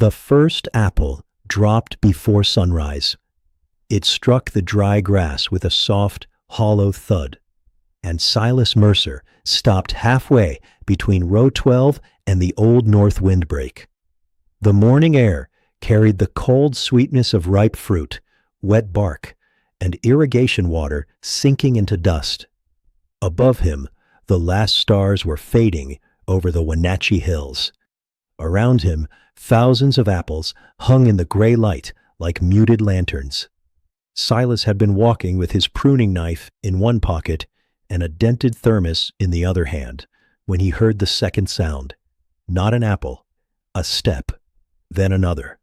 The first apple dropped before sunrise. It struck the dry grass with a soft, hollow thud, and Silas Mercer stopped halfway between row 12 and the old north windbreak. The morning air carried the cold sweetness of ripe fruit, wet bark, and irrigation water sinking into dust. Above him, the last stars were fading over the Wenatchee Hills. Around him, thousands of apples hung in the gray light like muted lanterns. Silas had been walking with his pruning knife in one pocket and a dented thermos in the other hand when he heard the second sound. Not an apple, a step, then another.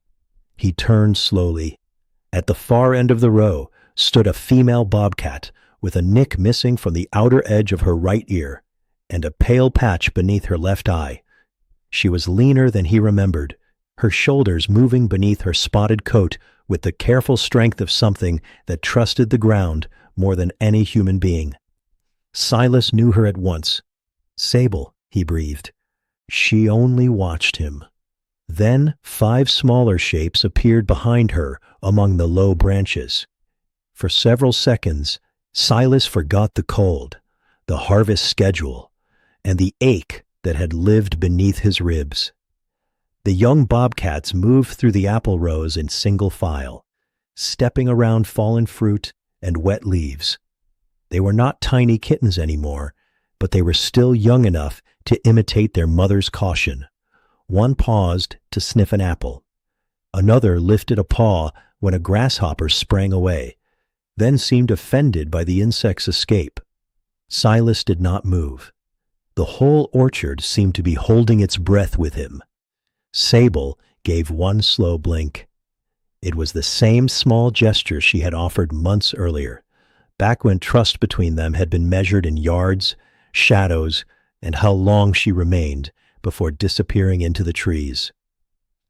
He turned slowly. At the far end of the row stood a female bobcat with a nick missing from the outer edge of her right ear and a pale patch beneath her left eye. She was leaner than he remembered, her shoulders moving beneath her spotted coat with the careful strength of something that trusted the ground more than any human being. Silas knew her at once. "Sable," he breathed. She only watched him. Then 5 smaller shapes appeared behind her among the low branches. For several seconds, Silas forgot the cold, the harvest schedule, and the ache that had lived beneath his ribs. The young bobcats moved through the apple rows in single file, stepping around fallen fruit and wet leaves. They were not tiny kittens anymore, but they were still young enough to imitate their mother's caution. One paused to sniff an apple. Another lifted a paw when a grasshopper sprang away, then seemed offended by the insect's escape. Silas did not move. The whole orchard seemed to be holding its breath with him. Sable gave one slow blink. It was the same small gesture she had offered months earlier, back when trust between them had been measured in yards, shadows, and how long she remained before disappearing into the trees.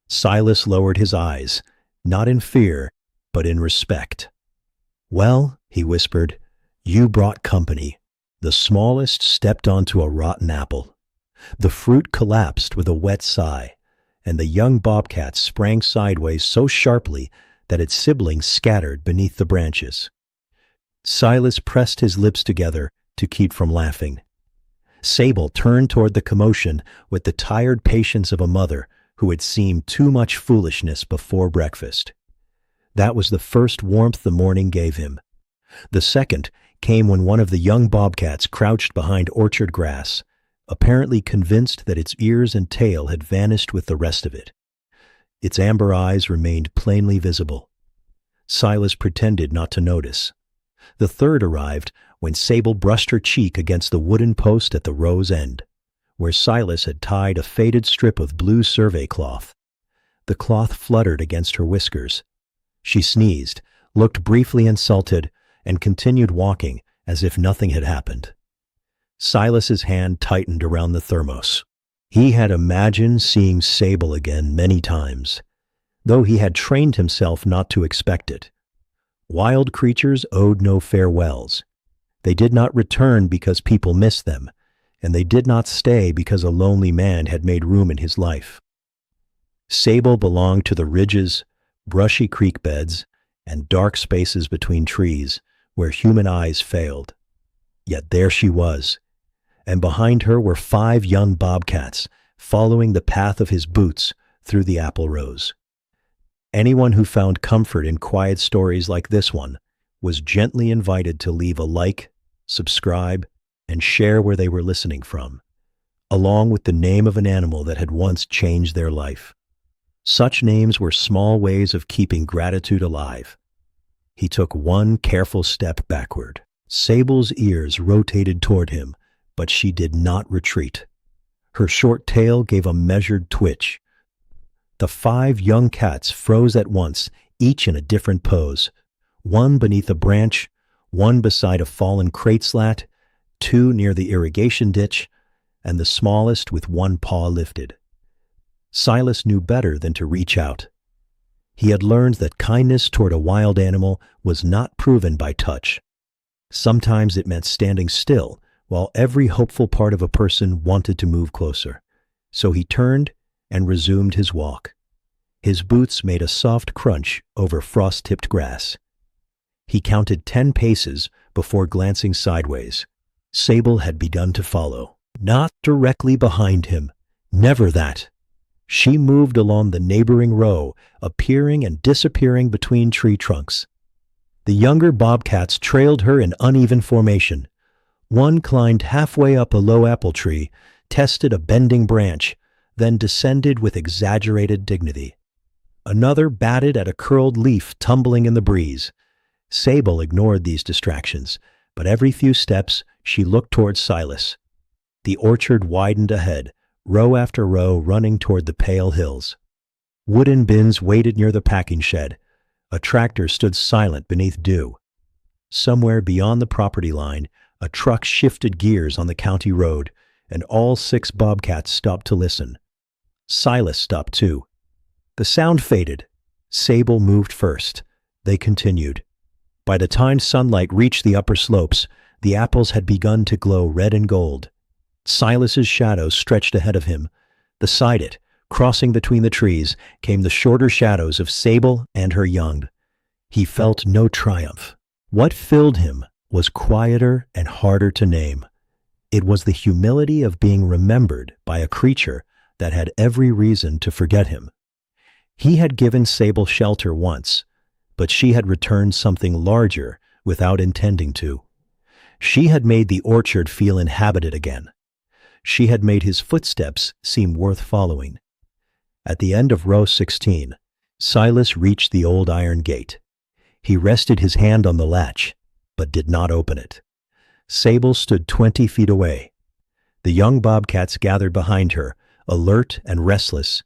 Silas lowered his eyes, not in fear, but in respect. "Well," he whispered, "you brought company." The smallest stepped onto a rotten apple. The fruit collapsed with a wet sigh, and the young bobcat sprang sideways so sharply that its siblings scattered beneath the branches. Silas pressed his lips together to keep from laughing. Sable turned toward the commotion with the tired patience of a mother who had seen too much foolishness before breakfast. That was the first warmth the morning gave him. The second came when one of the young bobcats crouched behind orchard grass, apparently convinced that its ears and tail had vanished with the rest of it. Its amber eyes remained plainly visible. Silas pretended not to notice. The third arrived when Sable brushed her cheek against the wooden post at the row's end, where Silas had tied a faded strip of blue survey cloth. The cloth fluttered against her whiskers. She sneezed, looked briefly insulted, and continued walking as if nothing had happened. Silas's hand tightened around the thermos. He had imagined seeing Sable again many times, though he had trained himself not to expect it. Wild creatures owed no farewells. They did not return because people missed them, and they did not stay because a lonely man had made room in his life. Sable belonged to the ridges, brushy creek beds, and dark spaces between trees where human eyes failed. Yet there she was, and behind her were 5 young bobcats following the path of his boots through the apple rows. Anyone who found comfort in quiet stories like this one was gently invited to leave a like, subscribe, and share where they were listening from, along with the name of an animal that had once changed their life. Such names were small ways of keeping gratitude alive. He took one careful step backward. Sable's ears rotated toward him, but she did not retreat. Her short tail gave a measured twitch. The 5 young cats froze at once, each in a different pose. One beneath a branch, one beside a fallen crate slat, 2 near the irrigation ditch, and the smallest with one paw lifted. Silas knew better than to reach out. He had learned that kindness toward a wild animal was not proven by touch. Sometimes it meant standing still, while every hopeful part of a person wanted to move closer. So he turned and resumed his walk. His boots made a soft crunch over frost-tipped grass. He counted 10 paces before glancing sideways. Sable had begun to follow. Not directly behind him. Never that. She moved along the neighboring row, appearing and disappearing between tree trunks. The younger bobcats trailed her in uneven formation. One climbed halfway up a low apple tree, tested a bending branch, then descended with exaggerated dignity. Another batted at a curled leaf tumbling in the breeze. Sable ignored these distractions, but every few steps she looked toward Silas. The orchard widened ahead, row after row running toward the pale hills. Wooden bins waited near the packing shed. A tractor stood silent beneath dew. Somewhere beyond the property line, a truck shifted gears on the county road, and all 6 bobcats stopped to listen. Silas stopped too. The sound faded. Sable moved first. They continued. By the time sunlight reached the upper slopes, the apples had begun to glow red and gold. Silas's shadow stretched ahead of him. Beside it, crossing between the trees, came the shorter shadows of Sable and her young. He felt no triumph. What filled him was quieter and harder to name. It was the humility of being remembered by a creature that had every reason to forget him. He had given Sable shelter once, but she had returned something larger without intending to. She had made the orchard feel inhabited again. She had made his footsteps seem worth following. At the end of row 16, Silas reached the old iron gate. He rested his hand on the latch, but did not open it. Sable stood 20 feet away. The young bobcats gathered behind her, alert and restless.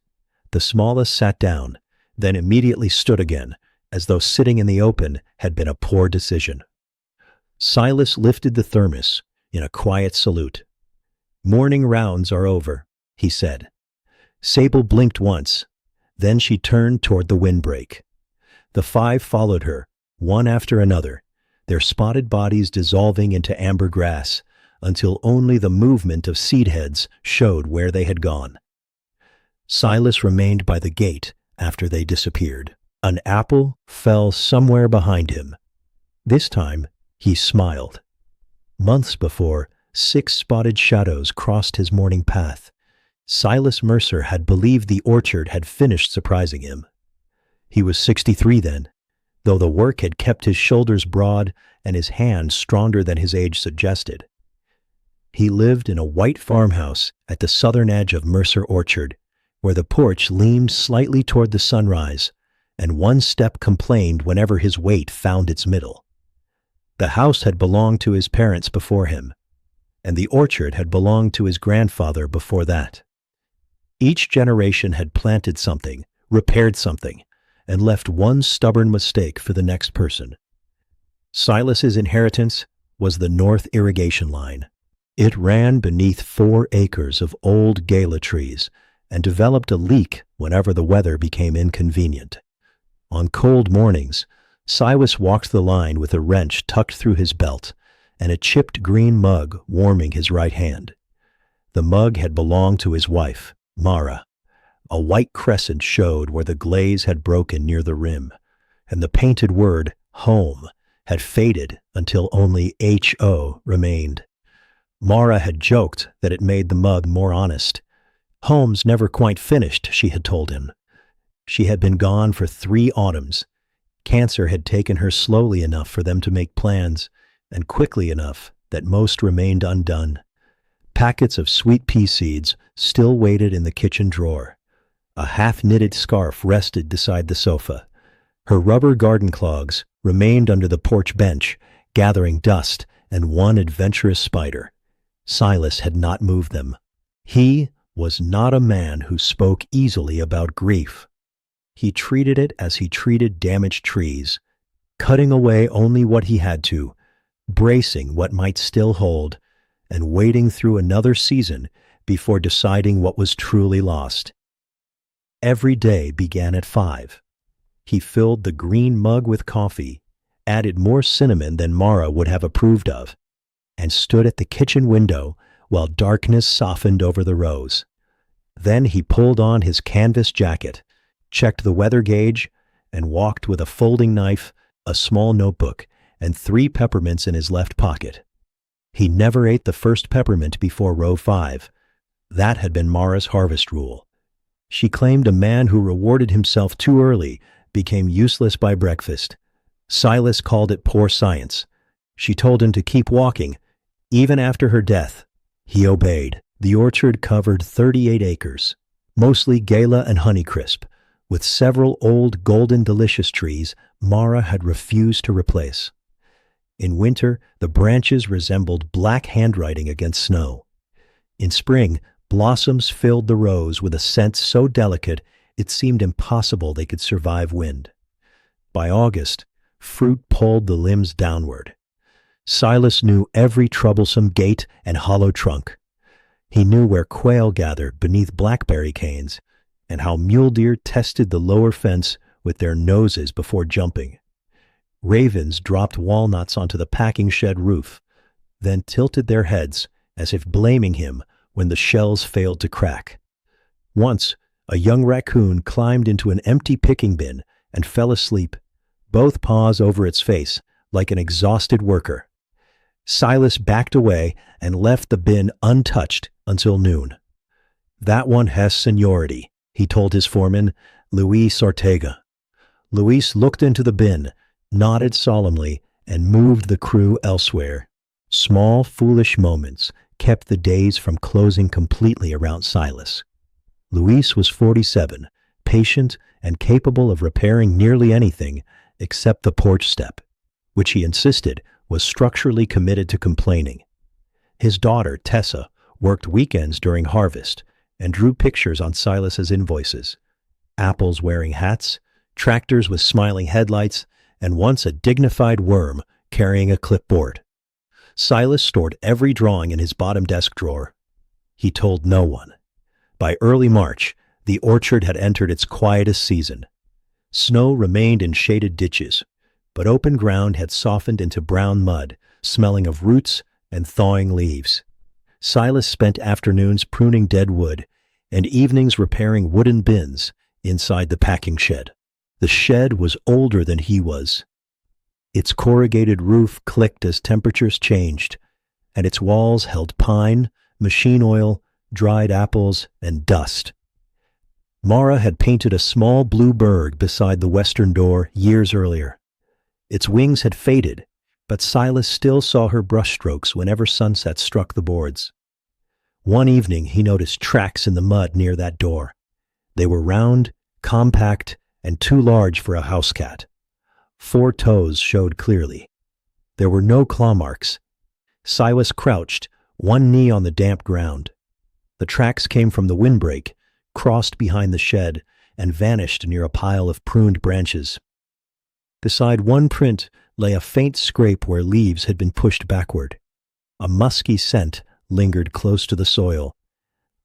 The smallest sat down, then immediately stood again, as though sitting in the open had been a poor decision. Silas lifted the thermos in a quiet salute. "Morning rounds are over," he said. Sable blinked once. Then she turned toward the windbreak. The 5 followed her, one after another, their spotted bodies dissolving into amber grass, until only the movement of seed heads showed where they had gone. Silas remained by the gate after they disappeared. An apple fell somewhere behind him. This time, he smiled. Months before, 6 spotted shadows crossed his morning path. Silas Mercer had believed the orchard had finished surprising him. He was 63 then, though the work had kept his shoulders broad and his hands stronger than his age suggested. He lived in a white farmhouse at the southern edge of Mercer Orchard, where the porch leaned slightly toward the sunrise, and one step complained whenever his weight found its middle. The house had belonged to his parents before him, and the orchard had belonged to his grandfather before that. Each generation had planted something, repaired something, and left one stubborn mistake for the next person. Silas's inheritance was the north irrigation line. It ran beneath 4 acres of old gala trees and developed a leak whenever the weather became inconvenient. On cold mornings, Silas walked the line with a wrench tucked through his belt and a chipped green mug warming his right hand. The mug had belonged to his wife, Mara. A white crescent showed where the glaze had broken near the rim, and the painted word, home, had faded until only H-O remained. Mara had joked that it made the mug more honest. Home's never quite finished, she had told him. She had been gone for 3 autumns. Cancer had taken her slowly enough for them to make plans, and quickly enough that most remained undone. Packets of sweet pea seeds still waited in the kitchen drawer. A half-knitted scarf rested beside the sofa. Her rubber garden clogs remained under the porch bench, gathering dust and one adventurous spider. Silas had not moved them. He was not a man who spoke easily about grief. He treated it as he treated damaged trees, cutting away only what he had to, bracing what might still hold, and waiting through another season before deciding what was truly lost. Every day began at 5. He filled the green mug with coffee, added more cinnamon than Mara would have approved of, and stood at the kitchen window while darkness softened over the rows. Then he pulled on his canvas jacket, checked the weather gauge, and walked with a folding knife, a small notebook, and 3 peppermints in his left pocket. He never ate the first peppermint before row 5. That had been Mara's harvest rule. She claimed a man who rewarded himself too early became useless by breakfast. Silas called it poor science. She told him to keep walking, even after her death. He obeyed. The orchard covered 38 acres, mostly Gala and Honeycrisp, with several old golden delicious trees Mara had refused to replace. In winter, the branches resembled black handwriting against snow. In spring, blossoms filled the rows with a scent so delicate it seemed impossible they could survive wind. By August, fruit pulled the limbs downward. Silas knew every troublesome gate and hollow trunk. He knew where quail gathered beneath blackberry canes, and how mule deer tested the lower fence with their noses before jumping. Ravens dropped walnuts onto the packing shed roof, then tilted their heads as if blaming him when the shells failed to crack. Once, a young raccoon climbed into an empty picking bin and fell asleep, both paws over its face, like an exhausted worker. Silas backed away and left the bin untouched until noon. "That one has seniority," he told his foreman, Luis Ortega. Luis looked into the bin, nodded solemnly, and moved the crew elsewhere. Small, foolish moments kept the days from closing completely around Silas. Luis was 47, patient and capable of repairing nearly anything except the porch step, which he insisted was structurally committed to complaining. His daughter, Tessa, worked weekends during harvest and drew pictures on Silas's invoices. Apples wearing hats, tractors with smiling headlights, and once a dignified worm carrying a clipboard. Silas stored every drawing in his bottom desk drawer. He told no one. By early March, the orchard had entered its quietest season. Snow remained in shaded ditches, but open ground had softened into brown mud, smelling of roots and thawing leaves. Silas spent afternoons pruning dead wood and evenings repairing wooden bins inside the packing shed. The shed was older than he was. Its corrugated roof clicked as temperatures changed, and its walls held pine, machine oil, dried apples, and dust. Mara had painted a small blue bird beside the western door years earlier. Its wings had faded, but Silas still saw her brushstrokes whenever sunset struck the boards. One evening he noticed tracks in the mud near that door. They were round, compact, and too large for a house cat. 4 toes showed clearly. There were no claw marks. Silas crouched, one knee on the damp ground. The tracks came from the windbreak, crossed behind the shed, and vanished near a pile of pruned branches. Beside one print lay a faint scrape where leaves had been pushed backward. A musky scent lingered close to the soil.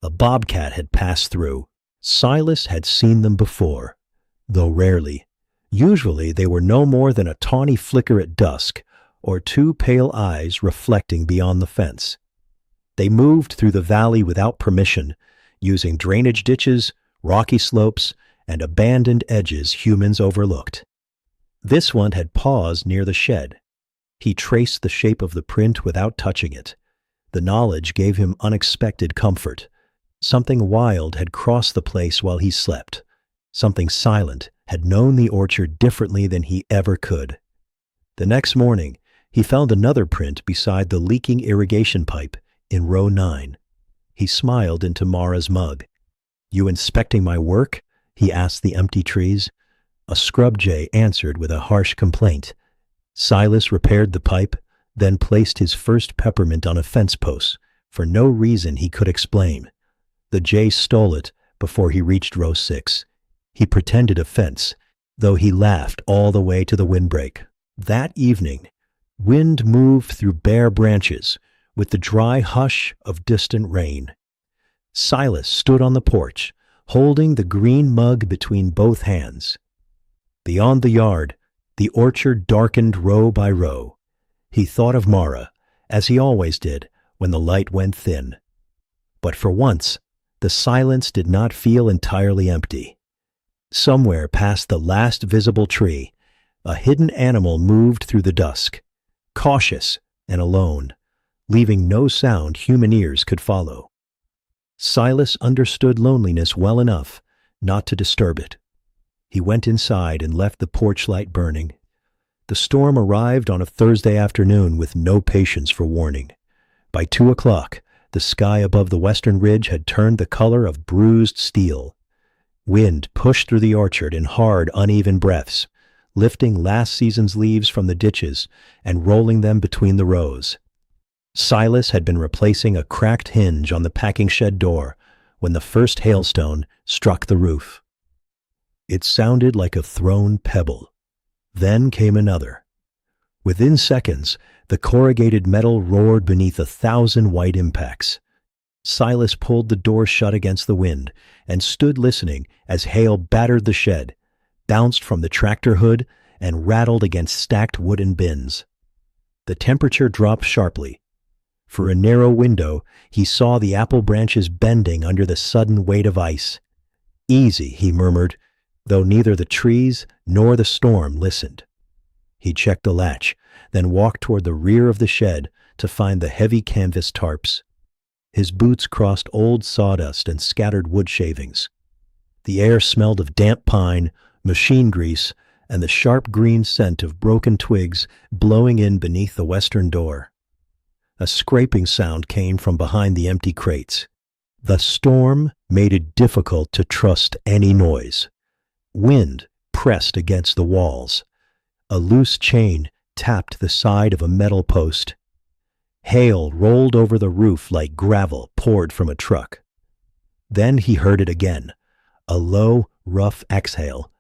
A bobcat had passed through. Silas had seen them before, though rarely. Usually they were no more than a tawny flicker at dusk, or 2 pale eyes reflecting beyond the fence. They moved through the valley without permission, using drainage ditches, rocky slopes, and abandoned edges humans overlooked. This one had paused near the shed. He traced the shape of the print without touching it. The knowledge gave him unexpected comfort. Something wild had crossed the place while he slept. Something silent had known the orchard differently than he ever could. The next morning, he found another print beside the leaking irrigation pipe in row 9. He smiled into Mara's mug. "You inspecting my work?" he asked the empty trees. A scrub jay answered with a harsh complaint. Silas repaired the pipe, then placed his first peppermint on a fence post, for no reason he could explain. The jay stole it before he reached row 6. He pretended offense, though he laughed all the way to the windbreak. That evening, wind moved through bare branches with the dry hush of distant rain. Silas stood on the porch, holding the green mug between both hands. Beyond the yard, the orchard darkened row by row. He thought of Mara, as he always did when the light went thin. But for once, the silence did not feel entirely empty. Somewhere past the last visible tree, a hidden animal moved through the dusk, cautious and alone, leaving no sound human ears could follow. Silas understood loneliness well enough not to disturb it. He went inside and left the porch light burning. The storm arrived on a Thursday afternoon with no patience for warning. By 2 o'clock, the sky above the western ridge had turned the color of bruised steel. Wind pushed through the orchard in hard, uneven breaths, lifting last season's leaves from the ditches and rolling them between the rows. Silas had been replacing a cracked hinge on the packing shed door when the first hailstone struck the roof. It sounded like a thrown pebble. Then came another. Within seconds, the corrugated metal roared beneath 1,000 white impacts. Silas pulled the door shut against the wind and stood listening as hail battered the shed, bounced from the tractor hood, and rattled against stacked wooden bins. The temperature dropped sharply. For a narrow window, he saw the apple branches bending under the sudden weight of ice. "Easy," he murmured, though neither the trees nor the storm listened. He checked the latch, then walked toward the rear of the shed to find the heavy canvas tarps. His boots crossed old sawdust and scattered wood shavings. The air smelled of damp pine, machine grease, and the sharp green scent of broken twigs blowing in beneath the western door. A scraping sound came from behind the empty crates. The storm made it difficult to trust any noise. Wind pressed against the walls. A loose chain tapped the side of a metal post. Hail rolled over the roof like gravel poured from a truck. Then he heard it again, a low, rough exhale.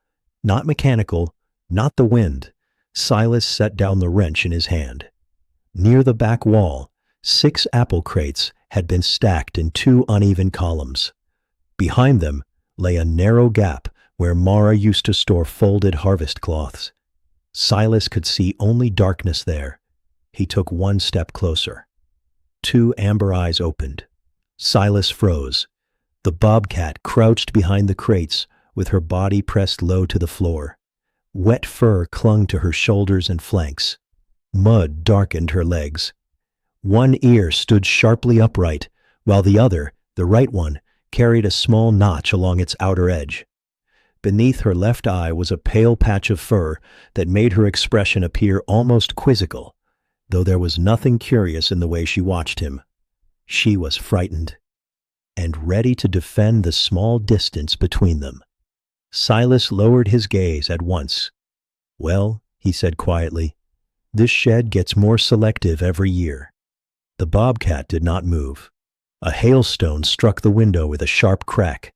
Not mechanical, not the wind. Silas set down the wrench in his hand. Near the back wall, 6 apple crates had been stacked in 2 uneven columns. Behind them lay a narrow gap where Mara used to store folded harvest cloths. Silas could see only darkness there. He took 1 step closer. 2 amber eyes opened. Silas froze. The bobcat crouched behind the crates with her body pressed low to the floor. Wet fur clung to her shoulders and flanks. Mud darkened her legs. One ear stood sharply upright, while the other, the right one, carried a small notch along its outer edge. Beneath her left eye was a pale patch of fur that made her expression appear almost quizzical, though there was nothing curious in the way she watched him. She was frightened, and ready to defend the small distance between them. Silas lowered his gaze at once. "Well," he said quietly, "this shed gets more selective every year." The bobcat did not move. A hailstone struck the window with a sharp crack.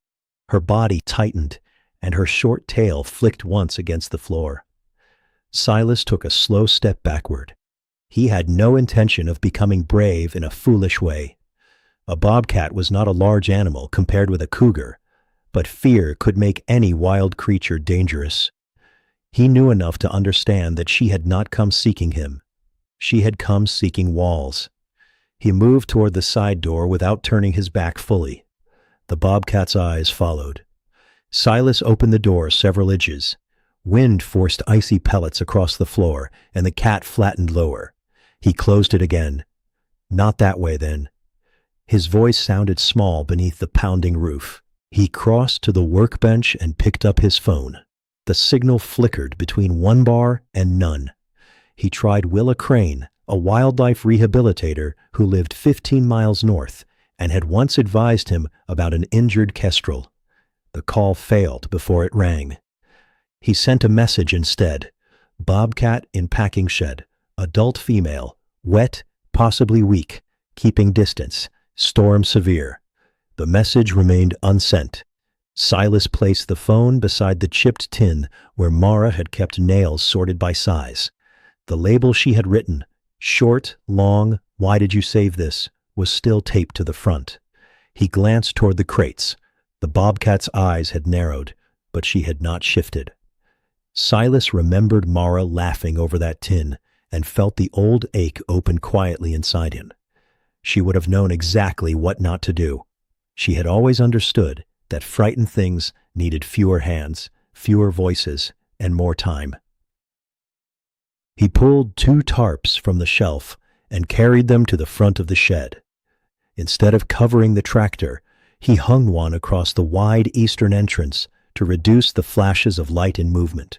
Her body tightened, and her short tail flicked once against the floor. Silas took a slow step backward. He had no intention of becoming brave in a foolish way. A bobcat was not a large animal compared with a cougar, but fear could make any wild creature dangerous. He knew enough to understand that she had not come seeking him. She had come seeking walls. He moved toward the side door without turning his back fully. The bobcat's eyes followed. Silas opened the door several inches. Wind forced icy pellets across the floor, and the cat flattened lower. He closed it again. "Not that way, then." His voice sounded small beneath the pounding roof. He crossed to the workbench and picked up his phone. The signal flickered between 1 bar and none. He tried Willa Crane, a wildlife rehabilitator who lived 15 miles north and had once advised him about an injured kestrel. The call failed before it rang. He sent a message instead. "Bobcat in packing shed. Adult female. Wet, possibly weak. Keeping distance. Storm severe." The message remained unsent. Silas placed the phone beside the chipped tin where Mara had kept nails sorted by size. The label she had written, "Short, long, why did you save this?" was still taped to the front. He glanced toward the crates. The bobcat's eyes had narrowed, but she had not shifted. Silas remembered Mara laughing over that tin and felt the old ache open quietly inside him. She would have known exactly what not to do. She had always understood that frightened things needed fewer hands, fewer voices, and more time. He pulled 2 tarps from the shelf and carried them to the front of the shed. Instead of covering the tractor, he hung one across the wide eastern entrance to reduce the flashes of light and movement.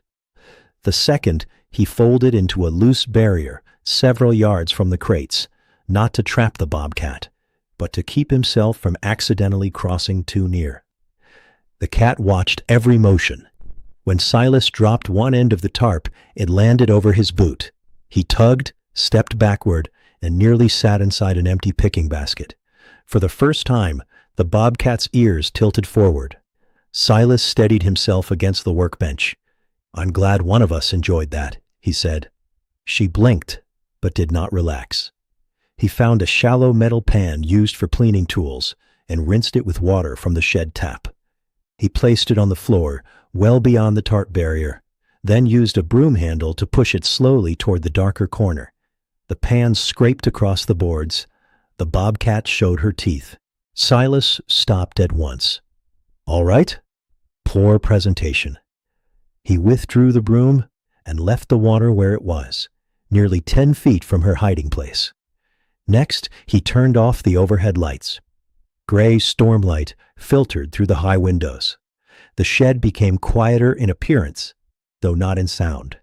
The second he folded into a loose barrier several yards from the crates, not to trap the bobcat, but to keep himself from accidentally crossing too near. The cat watched every motion. When Silas dropped one end of the tarp, it landed over his boot. He tugged, stepped backward, and nearly sat inside an empty picking basket. For the first time, the bobcat's ears tilted forward. Silas steadied himself against the workbench. "I'm glad one of us enjoyed that," he said. She blinked, but did not relax. He found a shallow metal pan used for cleaning tools and rinsed it with water from the shed tap. He placed it on the floor, well beyond the tarp barrier, then used a broom handle to push it slowly toward the darker corner. The pan scraped across the boards. The bobcat showed her teeth. Silas stopped at once. "All right?" Poor presentation. He withdrew the broom and left the water where it was, nearly 10 feet from her hiding place. Next, he turned off the overhead lights. Gray stormlight filtered through the high windows. The shed became quieter in appearance, though not in sound.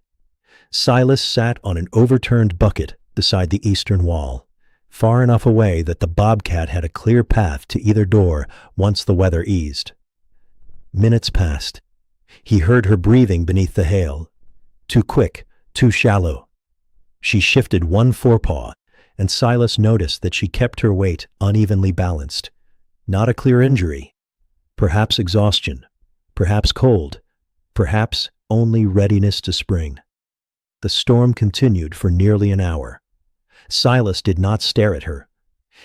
Silas sat on an overturned bucket beside the eastern wall, far enough away that the bobcat had a clear path to either door once the weather eased. Minutes passed. He heard her breathing beneath the hail. Too quick, too shallow. She shifted one forepaw, and Silas noticed that she kept her weight unevenly balanced. Not a clear injury. Perhaps exhaustion. Perhaps cold. Perhaps only readiness to spring. The storm continued for nearly an hour. Silas did not stare at her.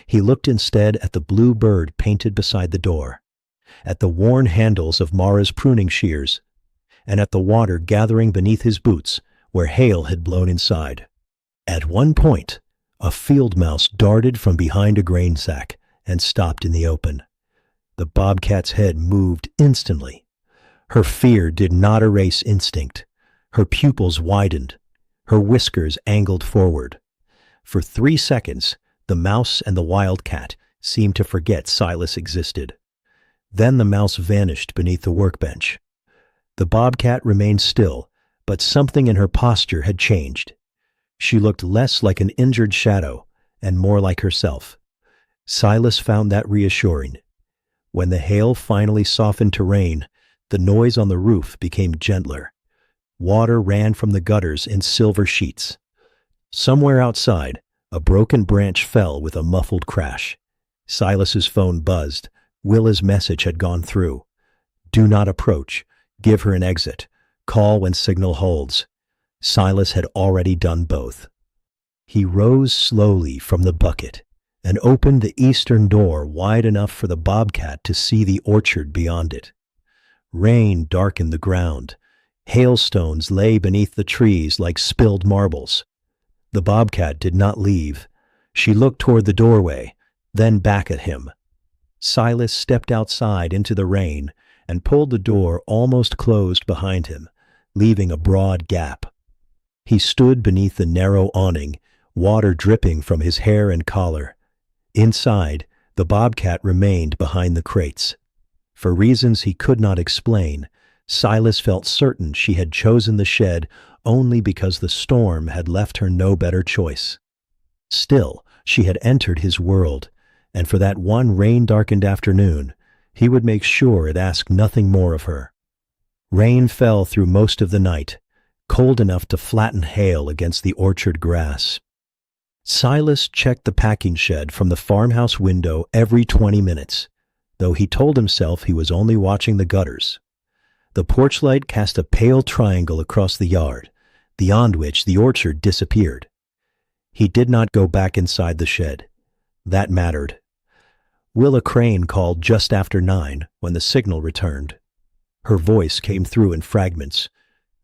He looked instead at the blue bird painted beside the door, at the worn handles of Mara's pruning shears, and at the water gathering beneath his boots where hail had blown inside. At one point, a field mouse darted from behind a grain sack and stopped in the open. The bobcat's head moved instantly. Her fear did not erase instinct. Her pupils widened. Her whiskers angled forward. For 3 seconds, the mouse and the wildcat seemed to forget Silas existed. Then the mouse vanished beneath the workbench. The bobcat remained still, but something in her posture had changed. She looked less like an injured shadow and more like herself. Silas found that reassuring. When the hail finally softened to rain, the noise on the roof became gentler. Water ran from the gutters in silver sheets. Somewhere outside, a broken branch fell with a muffled crash. Silas's phone buzzed. Willa's message had gone through. "Do not approach. Give her an exit. Call when signal holds." Silas had already done both. He rose slowly from the bucket and opened the eastern door wide enough for the bobcat to see the orchard beyond it. Rain darkened the ground. Hailstones lay beneath the trees like spilled marbles. The bobcat did not leave. She looked toward the doorway, then back at him. Silas stepped outside into the rain and pulled the door almost closed behind him, leaving a broad gap. He stood beneath the narrow awning, water dripping from his hair and collar. Inside, the bobcat remained behind the crates. For reasons he could not explain, Silas felt certain she had chosen the shed only because the storm had left her no better choice. Still, she had entered his world, and for that one rain-darkened afternoon, he would make sure it asked nothing more of her. Rain fell through most of the night, cold enough to flatten hail against the orchard grass. Silas checked the packing shed from the farmhouse window every 20 minutes, though he told himself he was only watching the gutters. The porch light cast a pale triangle across the yard, beyond which the orchard disappeared. He did not go back inside the shed. That mattered. Willa Crane called just after 9 when the signal returned. Her voice came through in fragments,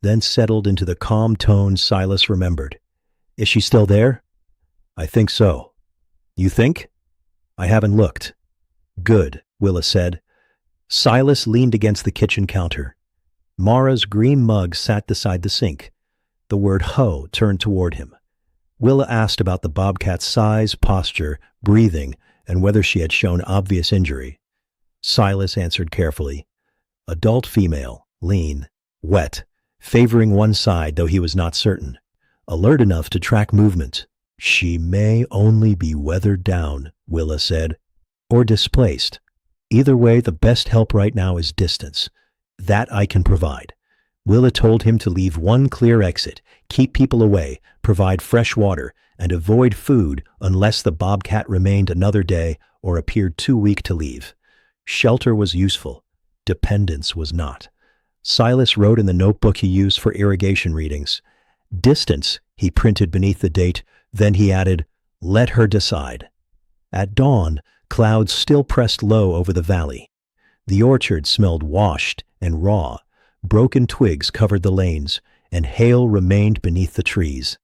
then settled into the calm tone Silas remembered. "Is she still there?" "I think so." "You think?" "I haven't looked." "Good," Willa said. Silas leaned against the kitchen counter. Mara's green mug sat beside the sink. The word "ho" turned toward him. Willa asked about the bobcat's size, posture, breathing, and whether she had shown obvious injury. Silas answered carefully. Adult female, lean, wet, favoring one side though he was not certain. Alert enough to track movement. She may only be weathered down, Willa said, or displaced. Either way, the best help right now is distance. That I can provide. Willa told him to leave one clear exit, keep people away, provide fresh water, and avoid food unless the bobcat remained another day or appeared too weak to leave. Shelter was useful. Dependence was not. Silas wrote in the notebook he used for irrigation readings. Distance, he printed beneath the date, then he added, let her decide. At dawn, clouds still pressed low over the valley. The orchard smelled washed and raw. Broken twigs covered the lanes, and hail remained beneath the trees.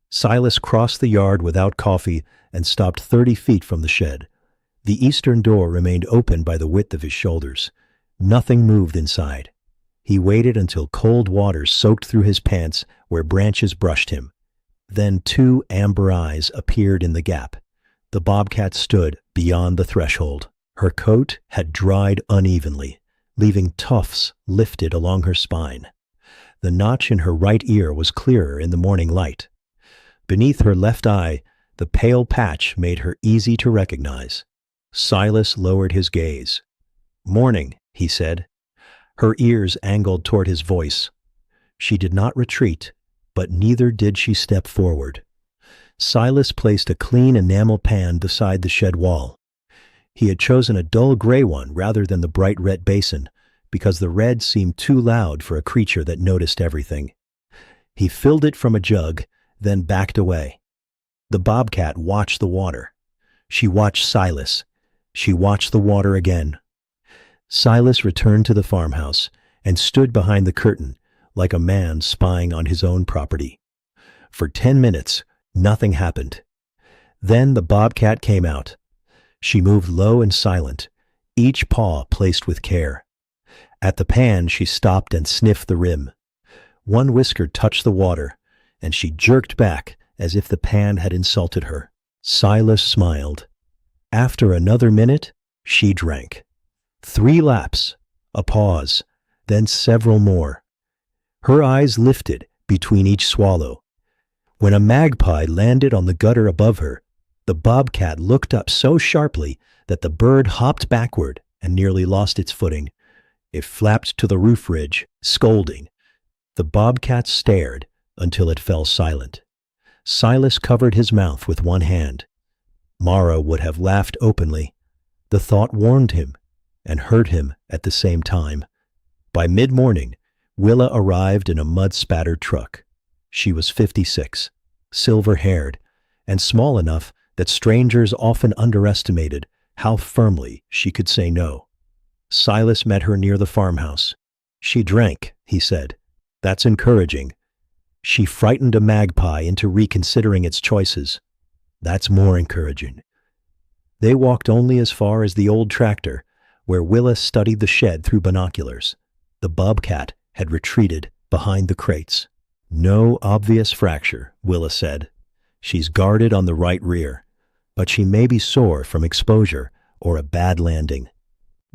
Silas crossed the yard without coffee and stopped 30 feet from the shed. The eastern door remained open by the width of his shoulders. Nothing moved inside. He waited until cold water soaked through his pants where branches brushed him. Then 2 amber eyes appeared in the gap. The bobcat stood beyond the threshold. Her coat had dried unevenly, leaving tufts lifted along her spine. The notch in her right ear was clearer in the morning light. Beneath her left eye, the pale patch made her easy to recognize. Silas lowered his gaze. Morning, he said. Her ears angled toward his voice. She did not retreat, but neither did she step forward. Silas placed a clean enamel pan beside the shed wall. He had chosen a dull gray one rather than the bright red basin, because the red seemed too loud for a creature that noticed everything. He filled it from a jug, then backed away. The bobcat watched the water. She watched Silas. She watched the water again. Silas returned to the farmhouse and stood behind the curtain, like a man spying on his own property. For 10 minutes, nothing happened. Then the bobcat came out. She moved low and silent, each paw placed with care. At the pan, she stopped and sniffed the rim. One whisker touched the water, and she jerked back as if the pan had insulted her. Silas smiled. After another minute, she drank. 3 laps, a pause, then several more. Her eyes lifted between each swallow. When a magpie landed on the gutter above her, the bobcat looked up so sharply that the bird hopped backward and nearly lost its footing. It flapped to the roof ridge, scolding. The bobcat stared until it fell silent. Silas covered his mouth with one hand. Mara would have laughed openly. The thought warned him and hurt him at the same time. By mid-morning, Willa arrived in a mud-spattered truck. She was 56, silver-haired, and small enough that strangers often underestimated how firmly she could say no. Silas met her near the farmhouse. She drank, he said. That's encouraging. She frightened a magpie into reconsidering its choices. That's more encouraging. They walked only as far as the old tractor, where Willa studied the shed through binoculars. The bobcat had retreated behind the crates. No obvious fracture, Willa said. She's guarded on the right rear, but she may be sore from exposure or a bad landing.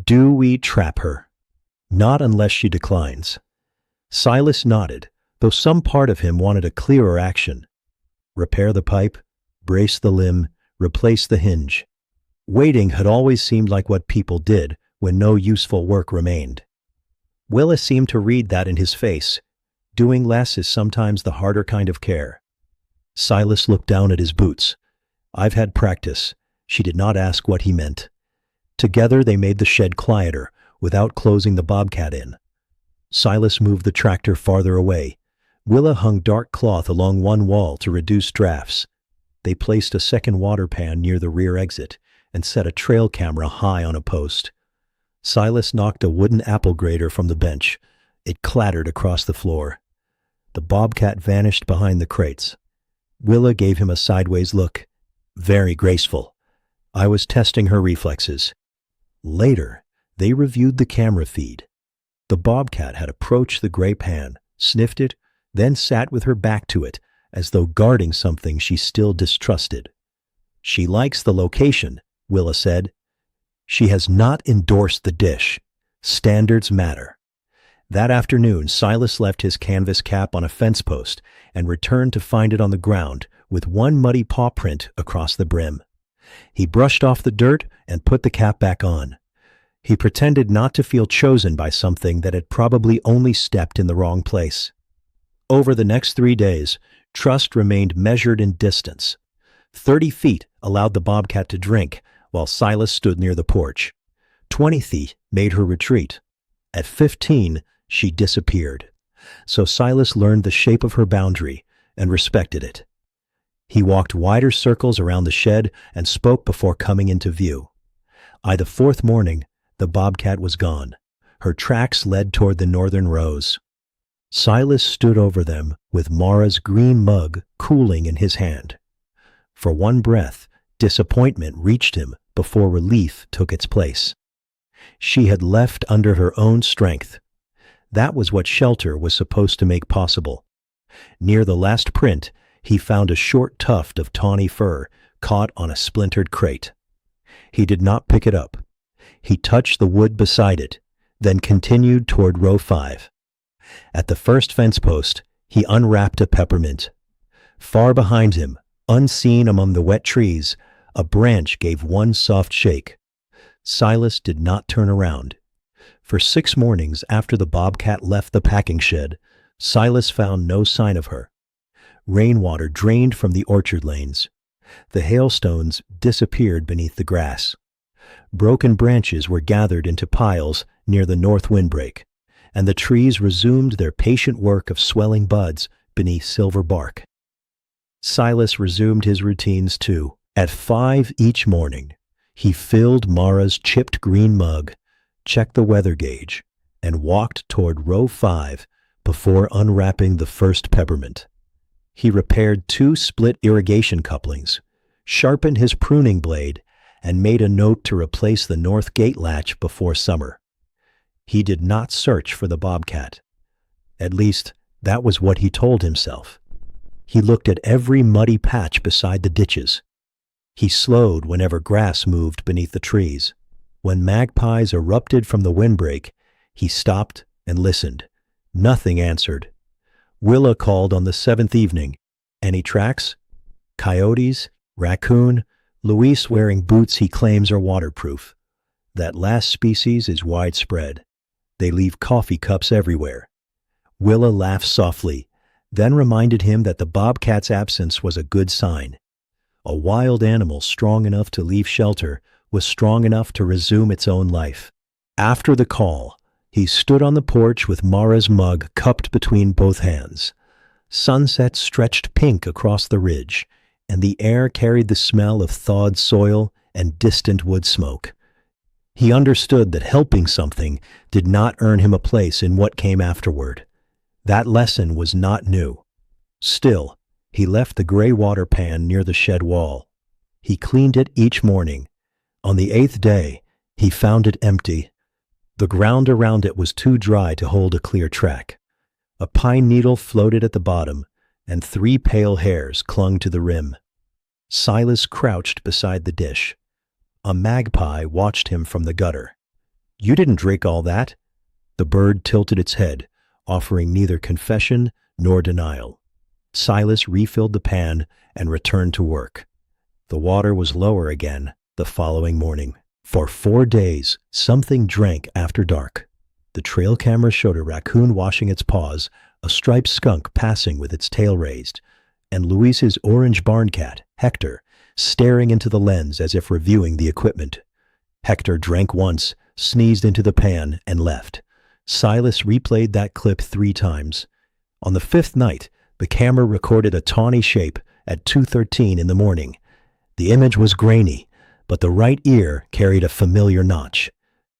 Do we trap her? Not unless she declines. Silas nodded, though some part of him wanted a clearer action. Repair the pipe, brace the limb, replace the hinge. Waiting had always seemed like what people did when no useful work remained. Willa seemed to read that in his face. Doing less is sometimes the harder kind of care. Silas looked down at his boots. I've had practice. She did not ask what he meant. Together they made the shed quieter, without closing the bobcat in. Silas moved the tractor farther away. Willa hung dark cloth along one wall to reduce drafts. They placed a second water pan near the rear exit and set a trail camera high on a post. Silas knocked a wooden apple grater from the bench. It clattered across the floor. The bobcat vanished behind the crates. Willa gave him a sideways look. Very graceful. I was testing her reflexes. Later, they reviewed the camera feed. The bobcat had approached the gray pan, sniffed it, then sat with her back to it, as though guarding something she still distrusted. "She likes the location," Willa said. "She has not endorsed the dish. Standards matter." That afternoon, Silas left his canvas cap on a fence post and returned to find it on the ground, with one muddy paw print across the brim. He brushed off the dirt and put the cap back on. He pretended not to feel chosen by something that had probably only stepped in the wrong place. Over the next 3 days, trust remained measured in distance. 30 feet allowed the bobcat to drink, while Silas stood near the porch. 20 feet made her retreat. At 15, she disappeared. So Silas learned the shape of her boundary and respected it. He walked wider circles around the shed and spoke before coming into view. By the 4th morning, the bobcat was gone. Her tracks led toward the northern rows. Silas stood over them with Mara's green mug cooling in his hand. For one breath, disappointment reached him before relief took its place. She had left under her own strength. That was what shelter was supposed to make possible. Near the last print, he found a short tuft of tawny fur caught on a splintered crate. He did not pick it up. He touched the wood beside it, then continued toward row 5. At the first fence post, he unwrapped a peppermint. Far behind him, unseen among the wet trees, a branch gave one soft shake. Silas did not turn around. For 6 mornings after the bobcat left the packing shed, Silas found no sign of her. Rainwater drained from the orchard lanes. The hailstones disappeared beneath the grass. Broken branches were gathered into piles near the north windbreak, and the trees resumed their patient work of swelling buds beneath silver bark. Silas resumed his routines too. At 5 each morning, he filled Mara's chipped green mug, checked the weather gauge, and walked toward row 5 before unwrapping the first peppermint. He repaired 2 split irrigation couplings, sharpened his pruning blade, and made a note to replace the north gate latch before summer. He did not search for the bobcat. At least, that was what he told himself. He looked at every muddy patch beside the ditches. He slowed whenever grass moved beneath the trees. When magpies erupted from the windbreak, he stopped and listened. Nothing answered. Willa called on the 7th evening. "Any tracks?" "Coyotes, raccoon, Luis wearing boots he claims are waterproof. That last species is widespread. They leave coffee cups everywhere." Willa laughed softly, then reminded him that the bobcat's absence was a good sign. A wild animal strong enough to leave shelter was strong enough to resume its own life. After the call, he stood on the porch with Mara's mug cupped between both hands. Sunset stretched pink across the ridge, and the air carried the smell of thawed soil and distant wood smoke. He understood that helping something did not earn him a place in what came afterward. That lesson was not new. Still, he left the gray water pan near the shed wall. He cleaned it each morning. On the 8th day, he found it empty. The ground around it was too dry to hold a clear track. A pine needle floated at the bottom, and 3 pale hairs clung to the rim. Silas crouched beside the dish. A magpie watched him from the gutter. "You didn't drink all that." The bird tilted its head, offering neither confession nor denial. Silas refilled the pan and returned to work. The water was lower again the following morning. For 4 days, something drank after dark. The trail camera showed a raccoon washing its paws, a striped skunk passing with its tail raised, and Luis's orange barn cat, Hector, staring into the lens as if reviewing the equipment. Hector drank once, sneezed into the pan, and left. Silas replayed that clip 3 times. On the 5th night, the camera recorded a tawny shape at 2:13 in the morning. The image was grainy, but the right ear carried a familiar notch.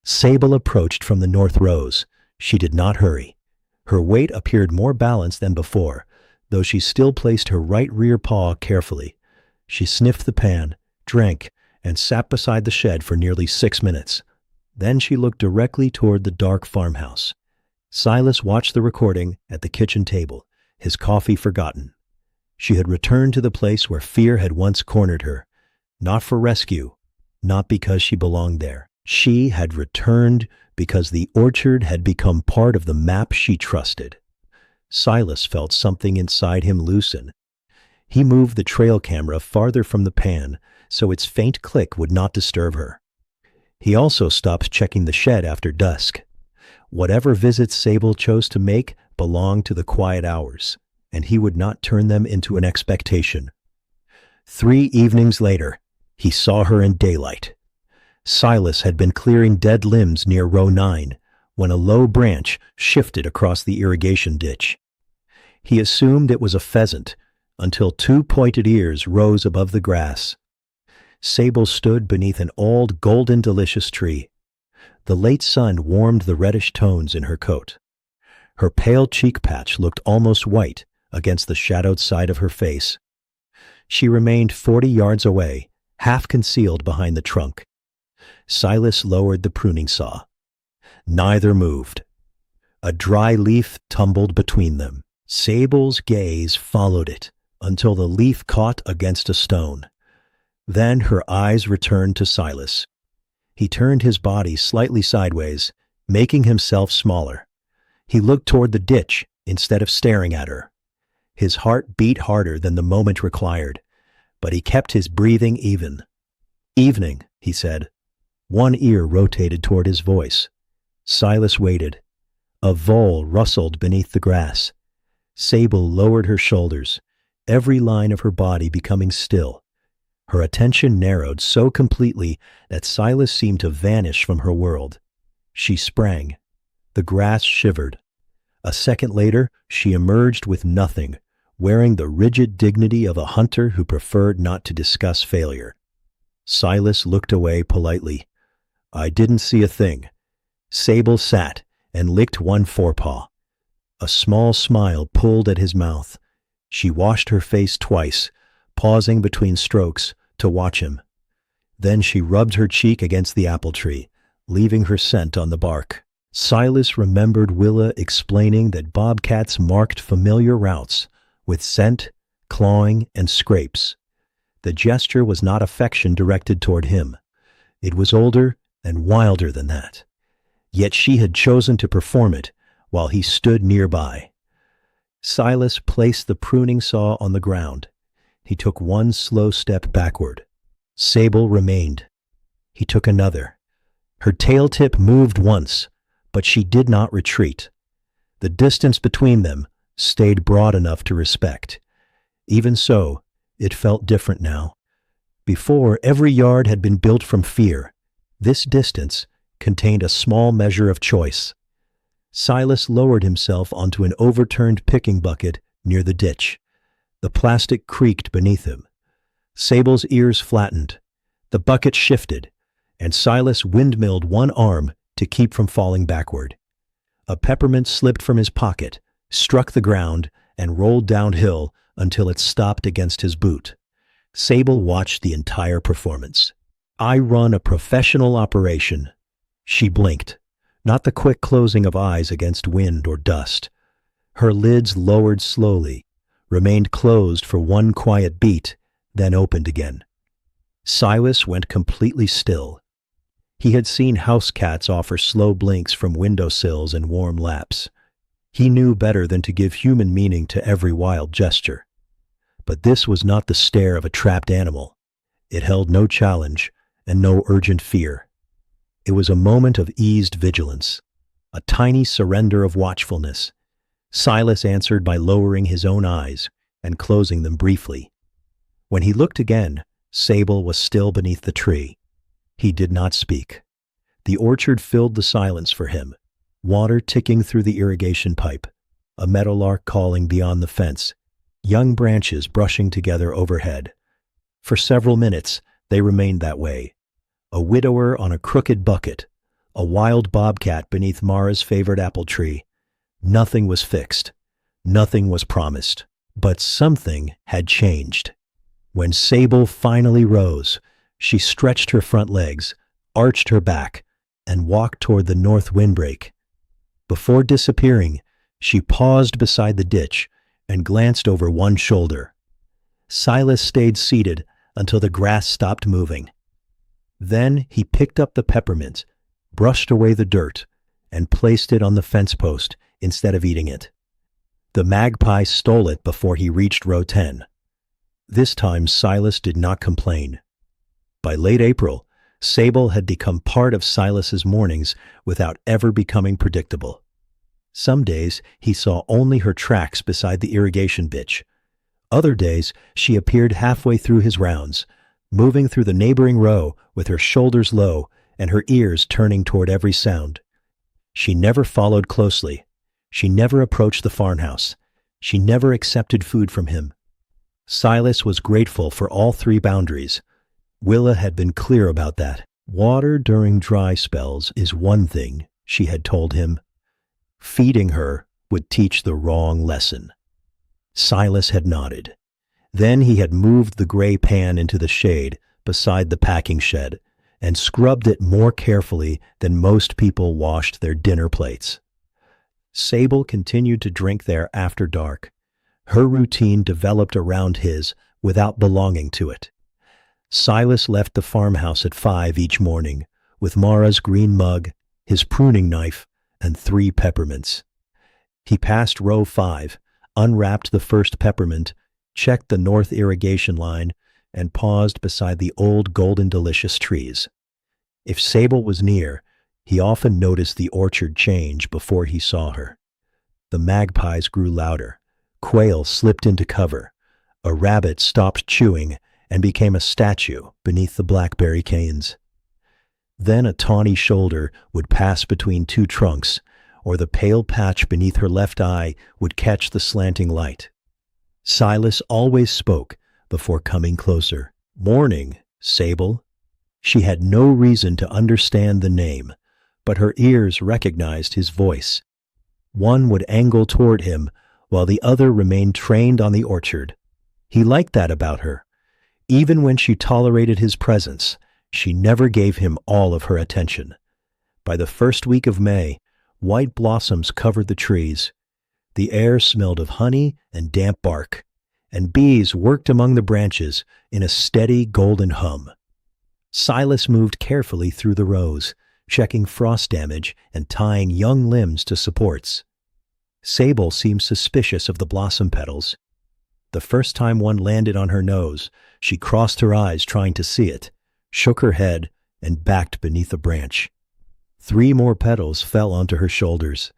Sable approached from the north rows. She did not hurry. Her weight appeared more balanced than before, though she still placed her right rear paw carefully. She sniffed the pan, drank, and sat beside the shed for nearly 6 minutes. Then she looked directly toward the dark farmhouse. Silas watched the recording at the kitchen table, his coffee forgotten. She had returned to the place where fear had once cornered her, not for rescue, not because she belonged there. She had returned because the orchard had become part of the map she trusted. Silas felt something inside him loosen. He moved the trail camera farther from the pan so its faint click would not disturb her. He also stopped checking the shed after dusk. Whatever visits Sable chose to make belonged to the quiet hours, and he would not turn them into an expectation. 3 evenings later, he saw her in daylight. Silas had been clearing dead limbs near row 9 when a low branch shifted across the irrigation ditch. He assumed it was a pheasant until 2 pointed ears rose above the grass. Sable stood beneath an old golden delicious tree. The late sun warmed the reddish tones in her coat. Her pale cheek patch looked almost white against the shadowed side of her face. She remained 40 yards away, half concealed behind the trunk. Silas lowered the pruning saw. Neither moved. A dry leaf tumbled between them. Sable's gaze followed it until the leaf caught against a stone. Then her eyes returned to Silas. He turned his body slightly sideways, making himself smaller. He looked toward the ditch instead of staring at her. His heart beat harder than the moment required, but he kept his breathing even. "Evening," he said. One ear rotated toward his voice. Silas waited. A vole rustled beneath the grass. Sable lowered her shoulders, every line of her body becoming still. Her attention narrowed so completely that Silas seemed to vanish from her world. She sprang. The grass shivered. A second later, she emerged with nothing, wearing the rigid dignity of a hunter who preferred not to discuss failure. Silas looked away politely. "I didn't see a thing." Sable sat and licked one forepaw. A small smile pulled at his mouth. She washed her face twice, pausing between strokes to watch him. Then she rubbed her cheek against the apple tree, leaving her scent on the bark. Silas remembered Willa explaining that bobcats marked familiar routes with scent, clawing, and scrapes. The gesture was not affection directed toward him. It was older and wilder than that. Yet she had chosen to perform it while he stood nearby. Silas placed the pruning saw on the ground. He took one slow step backward. Sable remained. He took another. Her tail tip moved once, but she did not retreat. The distance between them stayed broad enough to respect. Even so, it felt different now. Before, every yard had been built from fear. This distance contained a small measure of choice. Silas lowered himself onto an overturned picking bucket near the ditch. The plastic creaked beneath him. Sable's ears flattened. The bucket shifted, and Silas windmilled one arm to keep from falling backward. A peppermint slipped from his pocket, struck the ground, and rolled downhill until it stopped against his boot. Sable watched the entire performance. "I run a professional operation." She blinked, not the quick closing of eyes against wind or dust. Her lids lowered slowly, remained closed for one quiet beat, then opened again. Silas went completely still. He had seen house cats offer slow blinks from windowsills and warm laps. He knew better than to give human meaning to every wild gesture. But this was not the stare of a trapped animal. It held no challenge and no urgent fear. It was a moment of eased vigilance, a tiny surrender of watchfulness. Silas answered by lowering his own eyes and closing them briefly. When he looked again, Sable was still beneath the tree. He did not speak. The orchard filled the silence for him, water ticking through the irrigation pipe, a meadowlark calling beyond the fence, young branches brushing together overhead. For several minutes, they remained that way. A widower on a crooked bucket, a wild bobcat beneath Mara's favorite apple tree. Nothing was fixed. Nothing was promised. But something had changed. When Sable finally rose, she stretched her front legs, arched her back, and walked toward the north windbreak. Before disappearing, she paused beside the ditch and glanced over one shoulder. Silas stayed seated until the grass stopped moving. Then he picked up the peppermint, brushed away the dirt, and placed it on the fence post instead of eating it. The magpie stole it before he reached row 10. This time Silas did not complain. By late April, Sable had become part of Silas's mornings without ever becoming predictable. Some days he saw only her tracks beside the irrigation bitch. Other days she appeared halfway through his rounds, moving through the neighboring row with her shoulders low and her ears turning toward every sound. She never followed closely. She never approached the farmhouse. She never accepted food from him. Silas was grateful for all three boundaries. Willa had been clear about that. Water during dry spells is one thing, she had told him. Feeding her would teach the wrong lesson. Silas had nodded. Then he had moved the gray pan into the shade beside the packing shed and scrubbed it more carefully than most people washed their dinner plates. Sable continued to drink there after dark. Her routine developed around his without belonging to it. Silas left the farmhouse at 5 each morning with Mara's green mug, his pruning knife, and 3 peppermints. He passed row 5, unwrapped the first peppermint, checked the north irrigation line, and paused beside the old golden delicious trees. If Sable was near, he often noticed the orchard change before he saw her. The magpies grew louder. Quail slipped into cover. A rabbit stopped chewing and became a statue beneath the blackberry canes. Then a tawny shoulder would pass between 2 trunks, or the pale patch beneath her left eye would catch the slanting light. Silas always spoke before coming closer. "Morning, Sable." She had no reason to understand the name, but her ears recognized his voice. One would angle toward him, while the other remained trained on the orchard. He liked that about her. Even when she tolerated his presence, she never gave him all of her attention. By the first week of May, white blossoms covered the trees. The air smelled of honey and damp bark, and bees worked among the branches in a steady golden hum. Silas moved carefully through the rows, checking frost damage and tying young limbs to supports. Sable seemed suspicious of the blossom petals. The first time one landed on her nose, she crossed her eyes trying to see it, shook her head, and backed beneath a branch. 3 more petals fell onto her shoulders.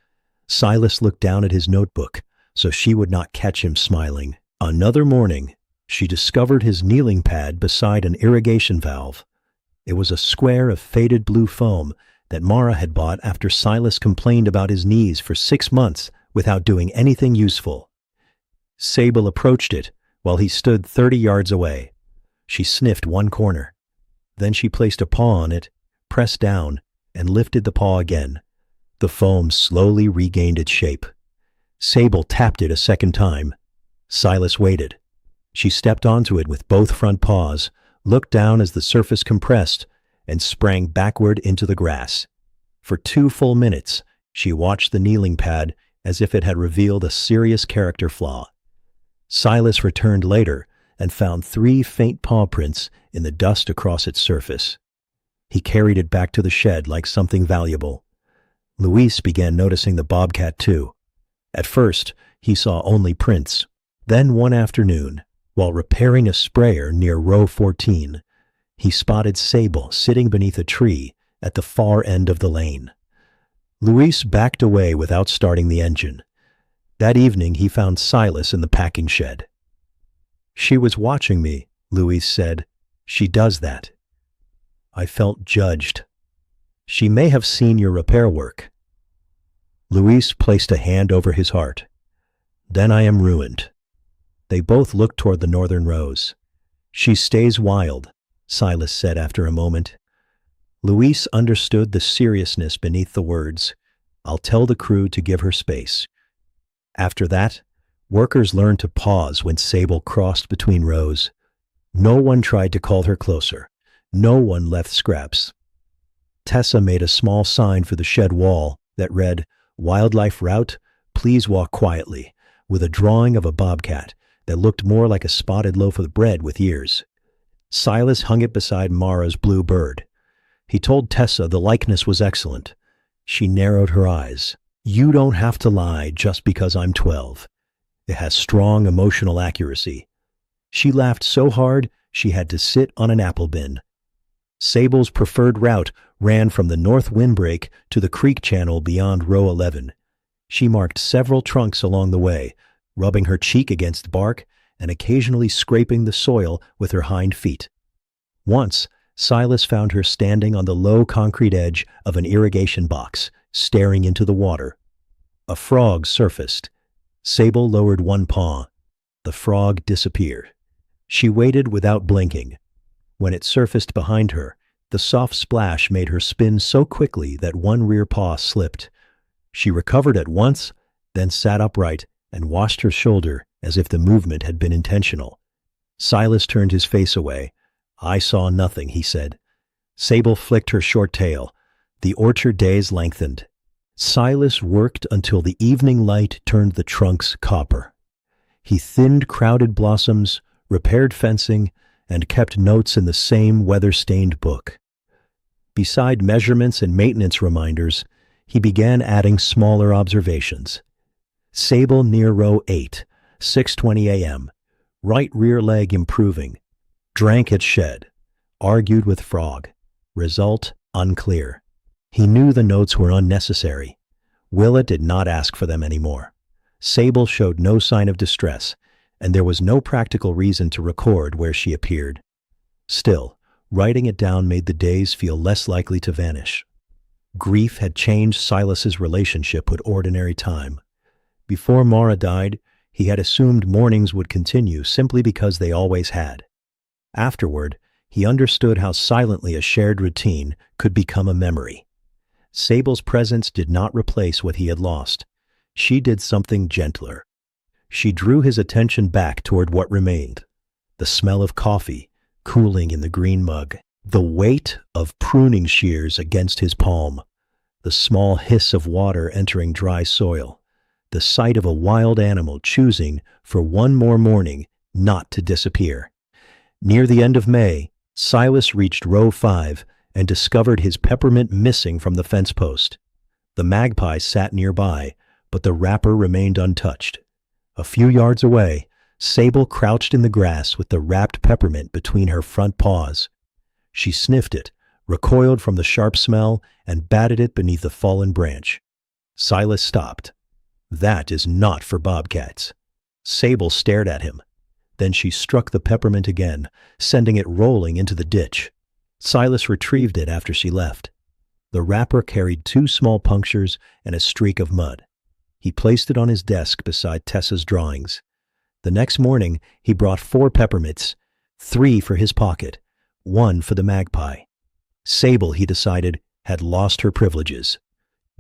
Silas looked down at his notebook so she would not catch him smiling. Another morning, she discovered his kneeling pad beside an irrigation valve. It was a square of faded blue foam that Mara had bought after Silas complained about his knees for 6 months without doing anything useful. Sable approached it while he stood 30 yards away. She sniffed one corner. Then she placed a paw on it, pressed down, and lifted the paw again. The foam slowly regained its shape. Sable tapped it a second time. Silas waited. She stepped onto it with both front paws, looked down as the surface compressed, and sprang backward into the grass. For 2 full minutes, she watched the kneeling pad as if it had revealed a serious character flaw. Silas returned later and found 3 faint paw prints in the dust across its surface. He carried it back to the shed like something valuable. Luis began noticing the bobcat too. At first, he saw only prints. Then one afternoon, while repairing a sprayer near row 14, he spotted Sable sitting beneath a tree at the far end of the lane. Luis backed away without starting the engine. That evening he found Silas in the packing shed. "She was watching me," Luis said. "She does that." I felt judged. "She may have seen your repair work." Luis placed a hand over his heart. "Then I am ruined." They both looked toward the northern rows. "She stays wild," Silas said after a moment. Luis understood the seriousness beneath the words. "I'll tell the crew to give her space." After that, workers learned to pause when Sable crossed between rows. No one tried to call her closer. No one left scraps. Tessa made a small sign for the shed wall that read, Wildlife route, please walk quietly, with a drawing of a bobcat that looked more like a spotted loaf of bread with ears. Silas hung it beside Mara's blue bird. He told Tessa the likeness was excellent. She narrowed her eyes. You don't have to lie just because I'm 12. It has strong emotional accuracy. She laughed so hard she had to sit on an apple bin. Sable's preferred route ran from the north windbreak to the creek channel beyond row 11. She marked several trunks along the way, rubbing her cheek against bark and occasionally scraping the soil with her hind feet. Once, Silas found her standing on the low concrete edge of an irrigation box, staring into the water. A frog surfaced. Sable lowered one paw. The frog disappeared. She waited without blinking. When it surfaced behind her, the soft splash made her spin so quickly that one rear paw slipped. She recovered at once, then sat upright and washed her shoulder as if the movement had been intentional. Silas turned his face away. I saw nothing, he said. Sable flicked her short tail. The orchard days lengthened. Silas worked until the evening light turned the trunks copper. He thinned crowded blossoms, repaired fencing, and kept notes in the same weather-stained book. Beside measurements and maintenance reminders, he began adding smaller observations. Sable near row 8, 6:20 a.m. Right rear leg improving. Drank at shed. Argued with frog. Result unclear. He knew the notes were unnecessary. Willa did not ask for them anymore. Sable showed no sign of distress, and there was no practical reason to record where she appeared. Still, writing it down made the days feel less likely to vanish. Grief had changed Silas's relationship with ordinary time. Before Mara died, he had assumed mornings would continue simply because they always had. Afterward, he understood how silently a shared routine could become a memory. Sable's presence did not replace what he had lost. She did something gentler. She drew his attention back toward what remained. The smell of coffee, cooling in the green mug. The weight of pruning shears against his palm. The small hiss of water entering dry soil. The sight of a wild animal choosing, for one more morning, not to disappear. Near the end of May, Silas reached row 5 and discovered his peppermint missing from the fence post. The magpie sat nearby, but the wrapper remained untouched. A few yards away, Sable crouched in the grass with the wrapped peppermint between her front paws. She sniffed it, recoiled from the sharp smell, and batted it beneath the fallen branch. Silas stopped. That is not for bobcats. Sable stared at him. Then she struck the peppermint again, sending it rolling into the ditch. Silas retrieved it after she left. The wrapper carried 2 small punctures and a streak of mud. He placed it on his desk beside Tessa's drawings. The next morning, he brought 4 peppermints, 3 for his pocket, 1 for the magpie. Sable, he decided, had lost her privileges.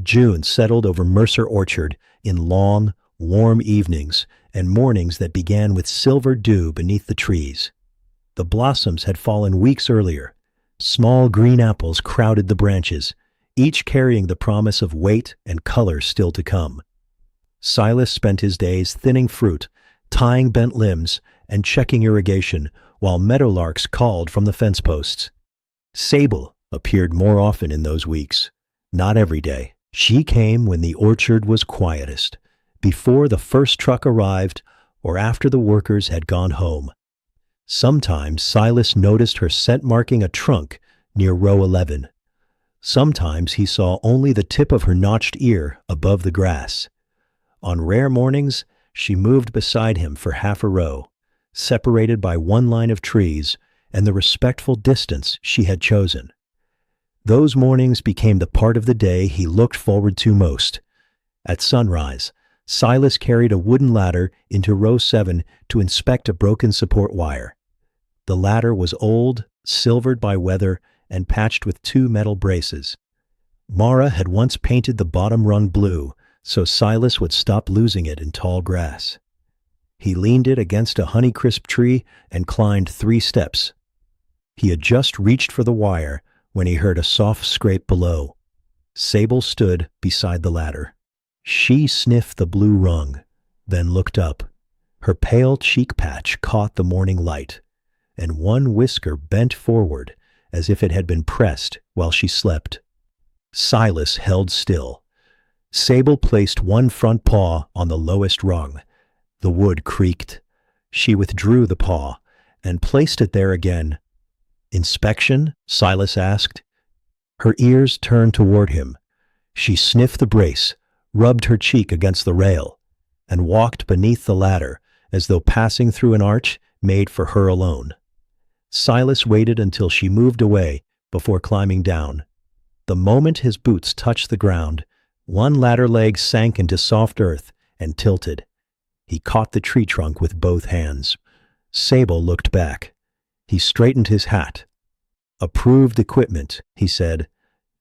June settled over Mercer Orchard in long, warm evenings and mornings that began with silver dew beneath the trees. The blossoms had fallen weeks earlier. Small green apples crowded the branches, each carrying the promise of weight and color still to come. Silas spent his days thinning fruit, tying bent limbs, and checking irrigation, while meadowlarks called from the fence posts. Sable appeared more often in those weeks. Not every day. She came when the orchard was quietest, before the first truck arrived or after the workers had gone home. Sometimes Silas noticed her scent marking a trunk near row 11. Sometimes he saw only the tip of her notched ear above the grass. On rare mornings, she moved beside him for half a row, separated by one line of trees and the respectful distance she had chosen. Those mornings became the part of the day he looked forward to most. At sunrise, Silas carried a wooden ladder into row 7 to inspect a broken support wire. The ladder was old, silvered by weather, and patched with 2 metal braces. Mara had once painted the bottom rung blue, so Silas would stop losing it in tall grass. He leaned it against a Honeycrisp tree and climbed 3 steps. He had just reached for the wire when he heard a soft scrape below. Sable stood beside the ladder. She sniffed the blue rung, then looked up. Her pale cheek patch caught the morning light, and one whisker bent forward as if it had been pressed while she slept. Silas held still. Sable placed one front paw on the lowest rung. The wood creaked. She withdrew the paw and placed it there again. "Inspection?" Silas asked. Her ears turned toward him. She sniffed the brace, rubbed her cheek against the rail, and walked beneath the ladder as though passing through an arch made for her alone. Silas waited until she moved away before climbing down. The moment his boots touched the ground, one ladder leg sank into soft earth and tilted. He caught the tree trunk with both hands. Sable looked back. He straightened his hat. "Approved equipment," he said.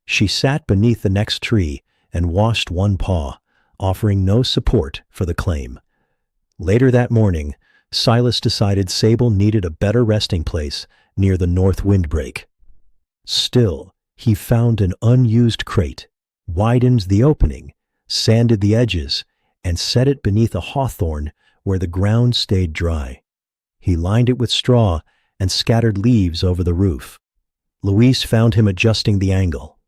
She sat beneath the next tree and washed one paw, offering no support for the claim. Later that morning, Silas decided Sable needed a better resting place near the north windbreak. Still, he found an unused crate, widened the opening, sanded the edges, and set it beneath a hawthorn where the ground stayed dry. He lined it with straw and scattered leaves over the roof. Luis found him adjusting the angle.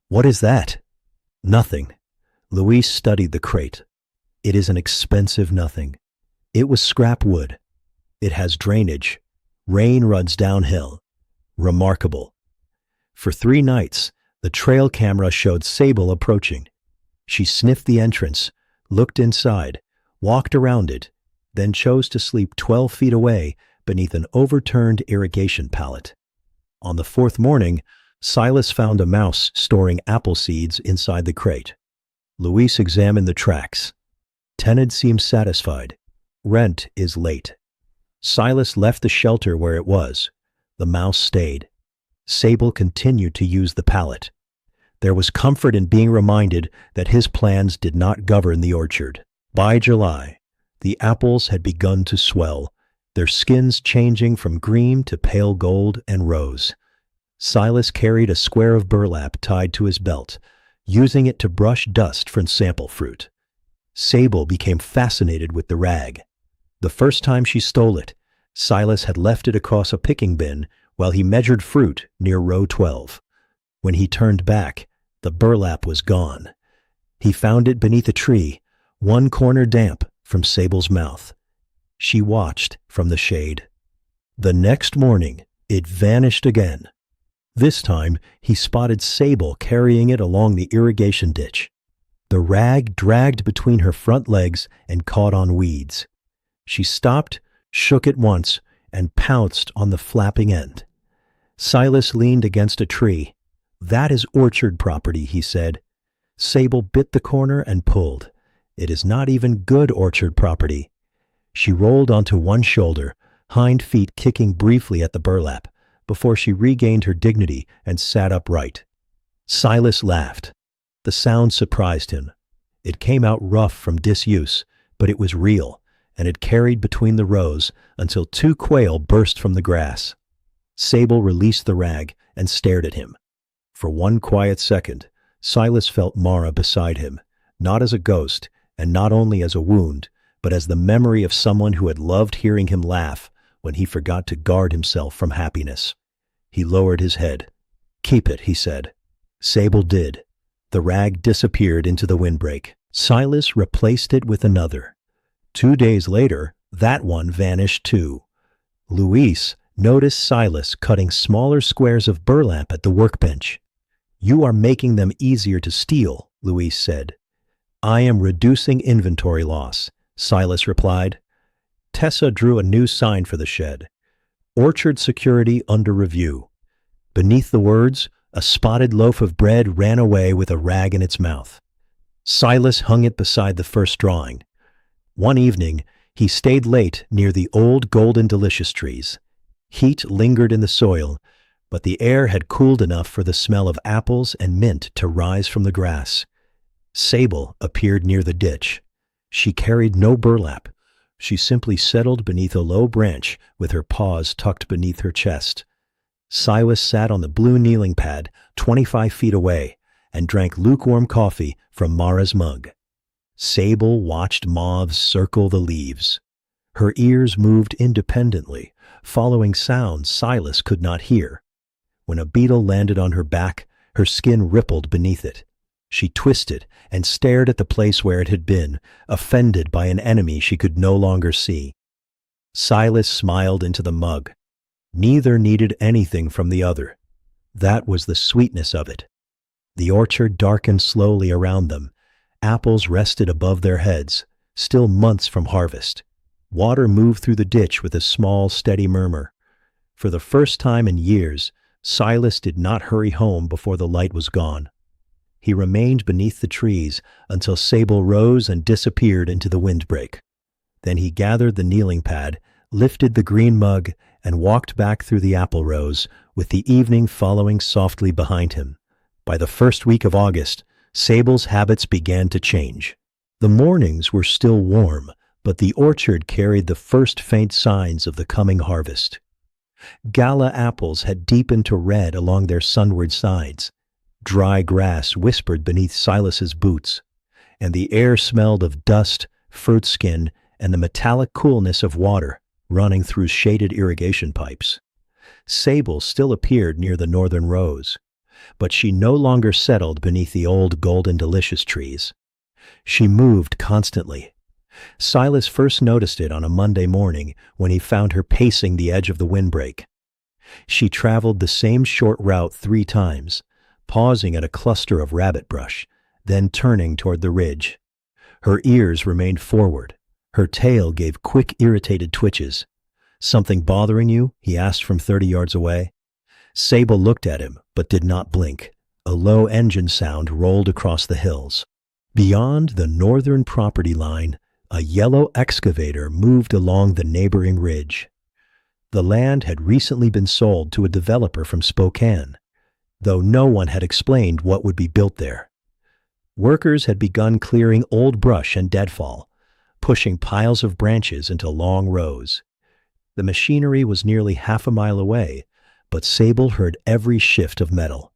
"What is that?" "Nothing." Luis studied the crate. "It is an expensive nothing. It was scrap wood. It has drainage. Rain runs downhill. Remarkable." For 3 nights, the trail camera showed Sable approaching. She sniffed the entrance, looked inside, walked around it, then chose to sleep 12 feet away beneath an overturned irrigation pallet. On the 4th morning, Silas found a mouse storing apple seeds inside the crate. Luis examined the tracks. Tenant seems satisfied. Rent is late. Silas left the shelter where it was. The mouse stayed. Sable continued to use the pallet. There was comfort in being reminded that his plans did not govern the orchard. By July, the apples had begun to swell, their skins changing from green to pale gold and rose. Silas carried a square of burlap tied to his belt, using it to brush dust from sample fruit. Sable became fascinated with the rag. The first time she stole it, Silas had left it across a picking bin while he measured fruit near row 12. When he turned back, the burlap was gone. He found it beneath a tree, one corner damp from Sable's mouth. She watched from the shade. The next morning, it vanished again. This time, he spotted Sable carrying it along the irrigation ditch. The rag dragged between her front legs and caught on weeds. She stopped, shook it once, and pounced on the flapping end. Silas leaned against a tree. "That is orchard property," he said. Sable bit the corner and pulled. "It is not even good orchard property." She rolled onto one shoulder, hind feet kicking briefly at the burlap, before she regained her dignity and sat upright. Silas laughed. The sound surprised him. It came out rough from disuse, but it was real, and it carried between the rows until 2 quail burst from the grass. Sable released the rag and stared at him. For one quiet second, Silas felt Mara beside him, not as a ghost, and not only as a wound, but as the memory of someone who had loved hearing him laugh when he forgot to guard himself from happiness. He lowered his head. "Keep it," he said. Sable did. The rag disappeared into the windbreak. Silas replaced it with another. 2 days later, that one vanished too. Luis noticed Silas cutting smaller squares of burlap at the workbench. "You are making them easier to steal," Luis said. "I am reducing inventory loss," Silas replied. Tessa drew a new sign for the shed. "Orchard security under review." Beneath the words, a spotted loaf of bread ran away with a rag in its mouth. Silas hung it beside the first drawing. One evening, he stayed late near the old golden delicious trees. Heat lingered in the soil, but the air had cooled enough for the smell of apples and mint to rise from the grass. Sable appeared near the ditch. She carried no burlap. She simply settled beneath a low branch with her paws tucked beneath her chest. Silas sat on the blue kneeling pad 25 feet away and drank lukewarm coffee from Mara's mug. Sable watched moths circle the leaves. Her ears moved independently, following sounds Silas could not hear. When a beetle landed on her back, her skin rippled beneath it. She twisted and stared at the place where it had been, offended by an enemy she could no longer see. Silas smiled into the mug. Neither needed anything from the other. That was the sweetness of it. The orchard darkened slowly around them. Apples rested above their heads, still months from harvest. Water moved through the ditch with a small, steady murmur. For the first time in years, Silas did not hurry home before the light was gone. He remained beneath the trees until Sable rose and disappeared into the windbreak. Then he gathered the kneeling pad, lifted the green mug, and walked back through the apple rows, with the evening following softly behind him. By the first week of August, Sable's habits began to change. The mornings were still warm, but the orchard carried the first faint signs of the coming harvest. Gala apples had deepened to red along their sunward sides. Dry grass whispered beneath Silas's boots, and the air smelled of dust, fruit skin, and the metallic coolness of water running through shaded irrigation pipes. Sable still appeared near the northern rows, but she no longer settled beneath the old golden delicious trees. She moved constantly. Silas first noticed it on a Monday morning when he found her pacing the edge of the windbreak. She traveled the same short route 3 times, pausing at a cluster of rabbit brush, then turning toward the ridge. Her ears remained forward. Her tail gave quick, irritated twitches. "Something bothering you?" he asked from 30 yards away. Sable looked at him, but did not blink. A low engine sound rolled across the hills. Beyond the northern property line, a yellow excavator moved along the neighboring ridge. The land had recently been sold to a developer from Spokane, though no one had explained what would be built there. Workers had begun clearing old brush and deadfall, pushing piles of branches into long rows. The machinery was nearly half a mile away, but Sable heard every shift of metal.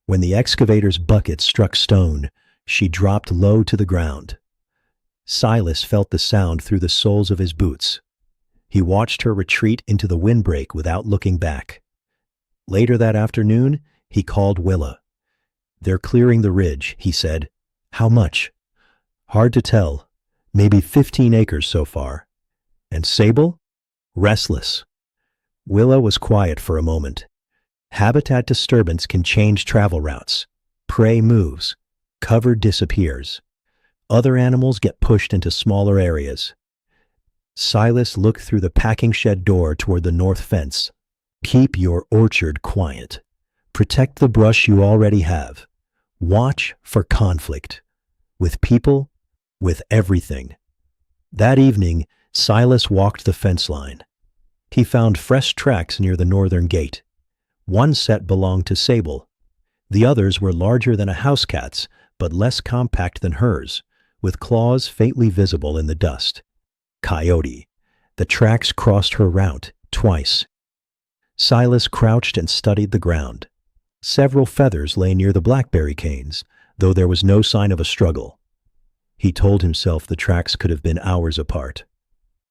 When the excavator's bucket struck stone, she dropped low to the ground. Silas felt the sound through the soles of his boots. He watched her retreat into the windbreak without looking back. Later that afternoon, he called Willa. "They're clearing the ridge," he said. "How much?" "Hard to tell. Maybe 15 acres so far." "And Sable?" "Restless." Willa was quiet for a moment. Habitat disturbance can change travel routes. Prey moves. Cover disappears. Other animals get pushed into smaller areas. Silas looked through the packing shed door toward the north fence. "Keep your orchard quiet. Protect the brush you already have. Watch for conflict. With people, with everything." That evening, Silas walked the fence line. He found fresh tracks near the northern gate. One set belonged to Sable. The others were larger than a house cat's, but less compact than hers, with claws faintly visible in the dust. Coyote. The tracks crossed her route twice. Silas crouched and studied the ground. Several feathers lay near the blackberry canes, though there was no sign of a struggle. He told himself the tracks could have been hours apart.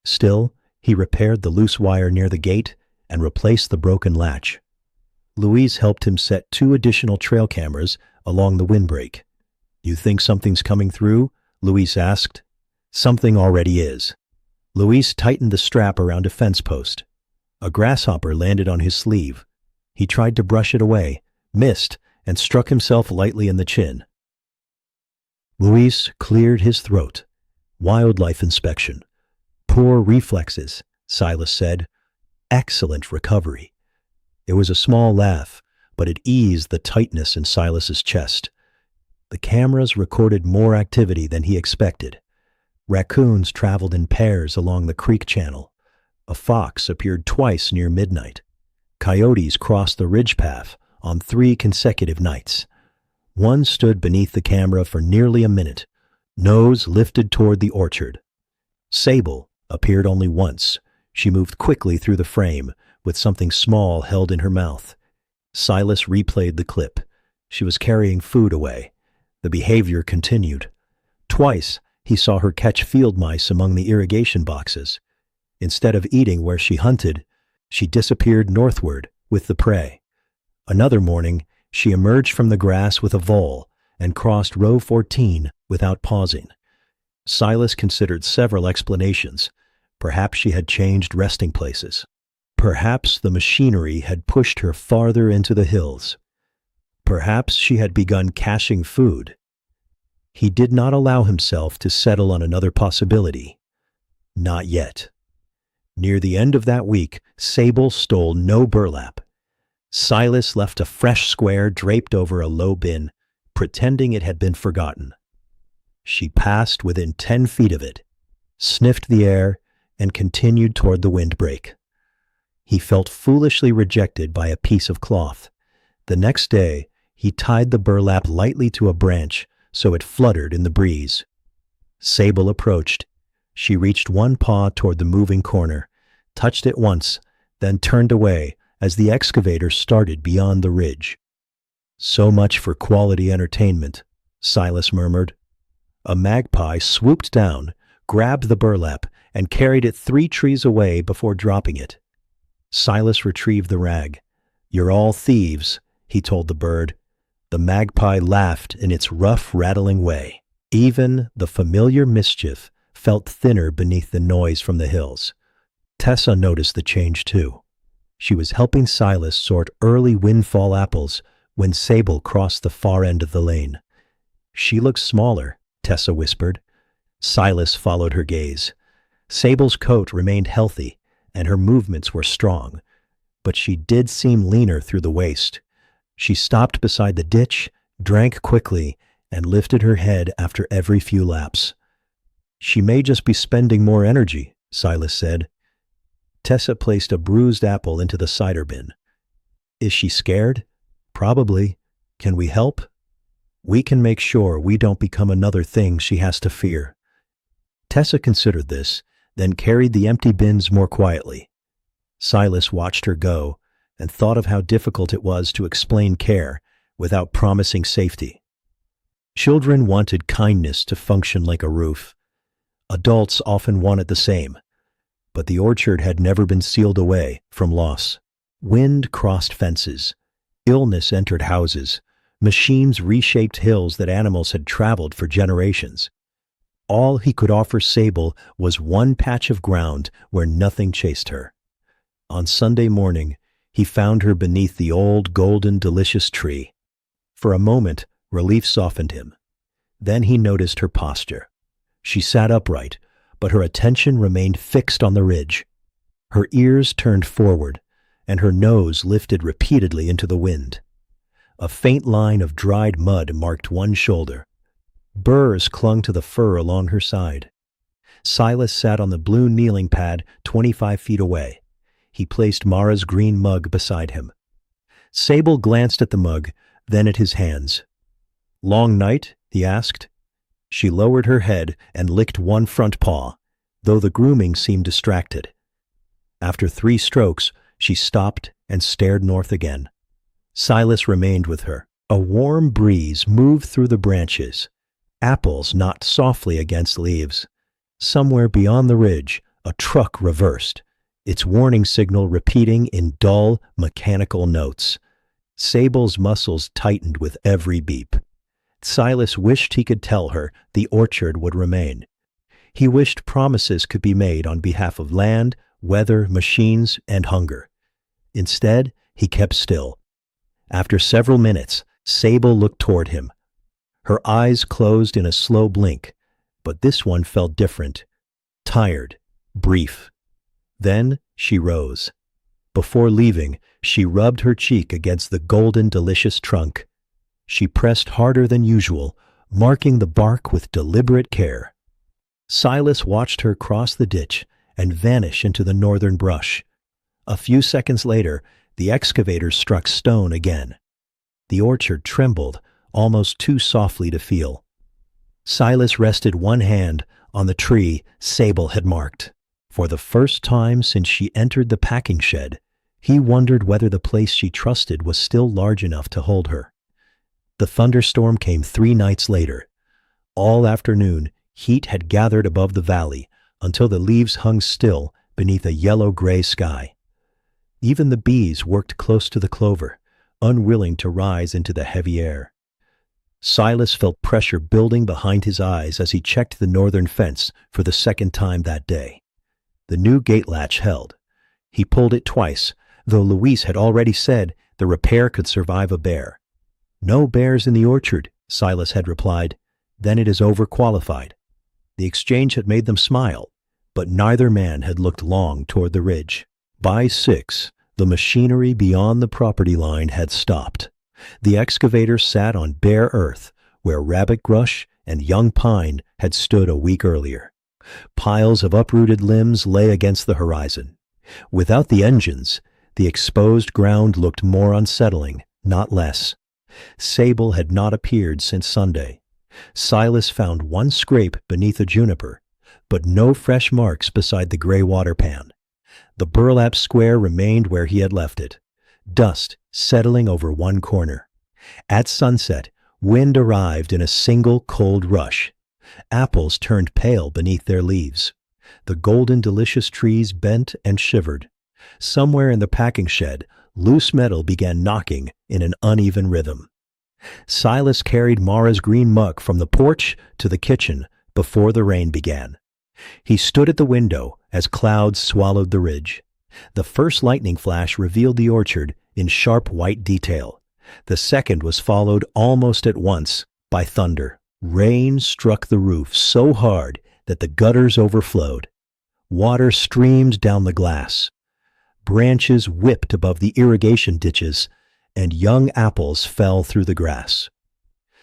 Still, he repaired the loose wire near the gate and replaced the broken latch. Louise helped him set 2 additional trail cameras along the windbreak. "You think something's coming through?" Louise asked. "Something already is." Louise tightened the strap around a fence post. A grasshopper landed on his sleeve. He tried to brush it away, missed, and struck himself lightly in the chin. Louise cleared his throat. "Wildlife inspection. Poor reflexes," Silas said. "Excellent recovery." It was a small laugh, but it eased the tightness in Silas's chest. The cameras recorded more activity than he expected. Raccoons traveled in pairs along the creek channel. A fox appeared twice near midnight. Coyotes crossed the ridge path on 3 consecutive nights. One stood beneath the camera for nearly a minute, nose lifted toward the orchard. Sable appeared only once. She moved quickly through the frame, with something small held in her mouth. Silas replayed the clip. She was carrying food away. The behavior continued. Twice, he saw her catch field mice among the irrigation boxes. Instead of eating where she hunted, she disappeared northward with the prey. Another morning, she emerged from the grass with a vole and crossed row 14 without pausing. Silas considered several explanations. Perhaps she had changed resting places. Perhaps the machinery had pushed her farther into the hills. Perhaps she had begun caching food. He did not allow himself to settle on another possibility. Not yet. Near the end of that week, Sable stole no burlap. Silas left a fresh square draped over a low bin, pretending it had been forgotten. She passed within 10 feet of it, sniffed the air, and continued toward the windbreak. He felt foolishly rejected by a piece of cloth. The next day, he tied the burlap lightly to a branch so it fluttered in the breeze. Sable approached. She reached one paw toward the moving corner, touched it once, then turned away as the excavator started beyond the ridge. "So much for quality entertainment," Silas murmured. A magpie swooped down, grabbed the burlap, and carried it 3 trees away before dropping it. Silas retrieved the rag. "You're all thieves," he told the bird. The magpie laughed in its rough, rattling way. Even the familiar mischief felt thinner beneath the noise from the hills. Tessa noticed the change too. She was helping Silas sort early windfall apples when Sable crossed the far end of the lane. "She looks smaller," Tessa whispered. Silas followed her gaze. Sable's coat remained healthy, and her movements were strong, but she did seem leaner through the waist. She stopped beside the ditch, drank quickly, and lifted her head after every few laps. "She may just be spending more energy," Silas said. Tessa placed a bruised apple into the cider bin. "Is she scared?" "Probably. Can we help?" "We can make sure we don't become another thing she has to fear." Tessa considered this, then carried the empty bins more quietly. Silas watched her go and thought of how difficult it was to explain care without promising safety. Children wanted kindness to function like a roof. Adults often wanted the same, but the orchard had never been sealed away from loss. Wind crossed fences. Illness entered houses. Machines reshaped hills that animals had traveled for generations. All he could offer Sable was one patch of ground where nothing chased her. On Sunday morning, he found her beneath the old golden delicious tree. For a moment, relief softened him. Then he noticed her posture. She sat upright, but her attention remained fixed on the ridge. Her ears turned forward, and her nose lifted repeatedly into the wind. A faint line of dried mud marked one shoulder. Burrs clung to the fur along her side. Silas sat on the blue kneeling pad 25 feet away. He placed Mara's green mug beside him. Sable glanced at the mug, then at his hands. "Long night?" he asked. She lowered her head and licked one front paw, though the grooming seemed distracted. After 3 strokes, she stopped and stared north again. Silas remained with her. A warm breeze moved through the branches. Apples knocked softly against leaves. Somewhere beyond the ridge, a truck reversed, its warning signal repeating in dull, mechanical notes. Sable's muscles tightened with every beep. Silas wished he could tell her the orchard would remain. He wished promises could be made on behalf of land, weather, machines, and hunger. Instead, he kept still. After several minutes, Sable looked toward him. Her eyes closed in a slow blink, but this one felt different. Tired, brief. Then she rose. Before leaving, she rubbed her cheek against the golden, delicious trunk. She pressed harder than usual, marking the bark with deliberate care. Silas watched her cross the ditch and vanish into the northern brush. A few seconds later, the excavator struck stone again. The orchard trembled, almost too softly to feel. Silas rested one hand on the tree Sable had marked. For the first time since she entered the packing shed, he wondered whether the place she trusted was still large enough to hold her. The thunderstorm came 3 nights later. All afternoon, Heat had gathered above the valley until the leaves hung still beneath a yellow-gray sky. Even the bees worked close to the clover, unwilling to rise into the heavy air. Silas felt pressure building behind his eyes as he checked the northern fence for the second time that day. The new gate latch held. He pulled it twice, though Louise had already said the repair could survive a bear. "No bears in the orchard," Silas had replied. "Then it is overqualified." The exchange had made them smile, but neither man had looked long toward the ridge. By 6, the machinery beyond the property line had stopped. The excavator sat on bare earth where rabbit brush and young pine had stood a week earlier. Piles of uprooted limbs lay against the horizon. Without the engines, the exposed ground looked more unsettling, not less. Sable had not appeared since Sunday. Silas found one scrape beneath a juniper, but no fresh marks beside the gray water pan. The burlap square remained where he had left it, dust settling over one corner. At sunset, wind arrived in a single cold rush. Apples turned pale beneath their leaves. The golden delicious trees bent and shivered. Somewhere in the packing shed, loose metal began knocking in an uneven rhythm. Silas carried Mara's green mug from the porch to the kitchen before the rain began. He stood at the window as clouds swallowed the ridge. The first lightning flash revealed the orchard in sharp white detail. The second was followed almost at once by thunder. Rain struck the roof so hard that the gutters overflowed. Water streamed down the glass. Branches whipped above the irrigation ditches, and young apples fell through the grass.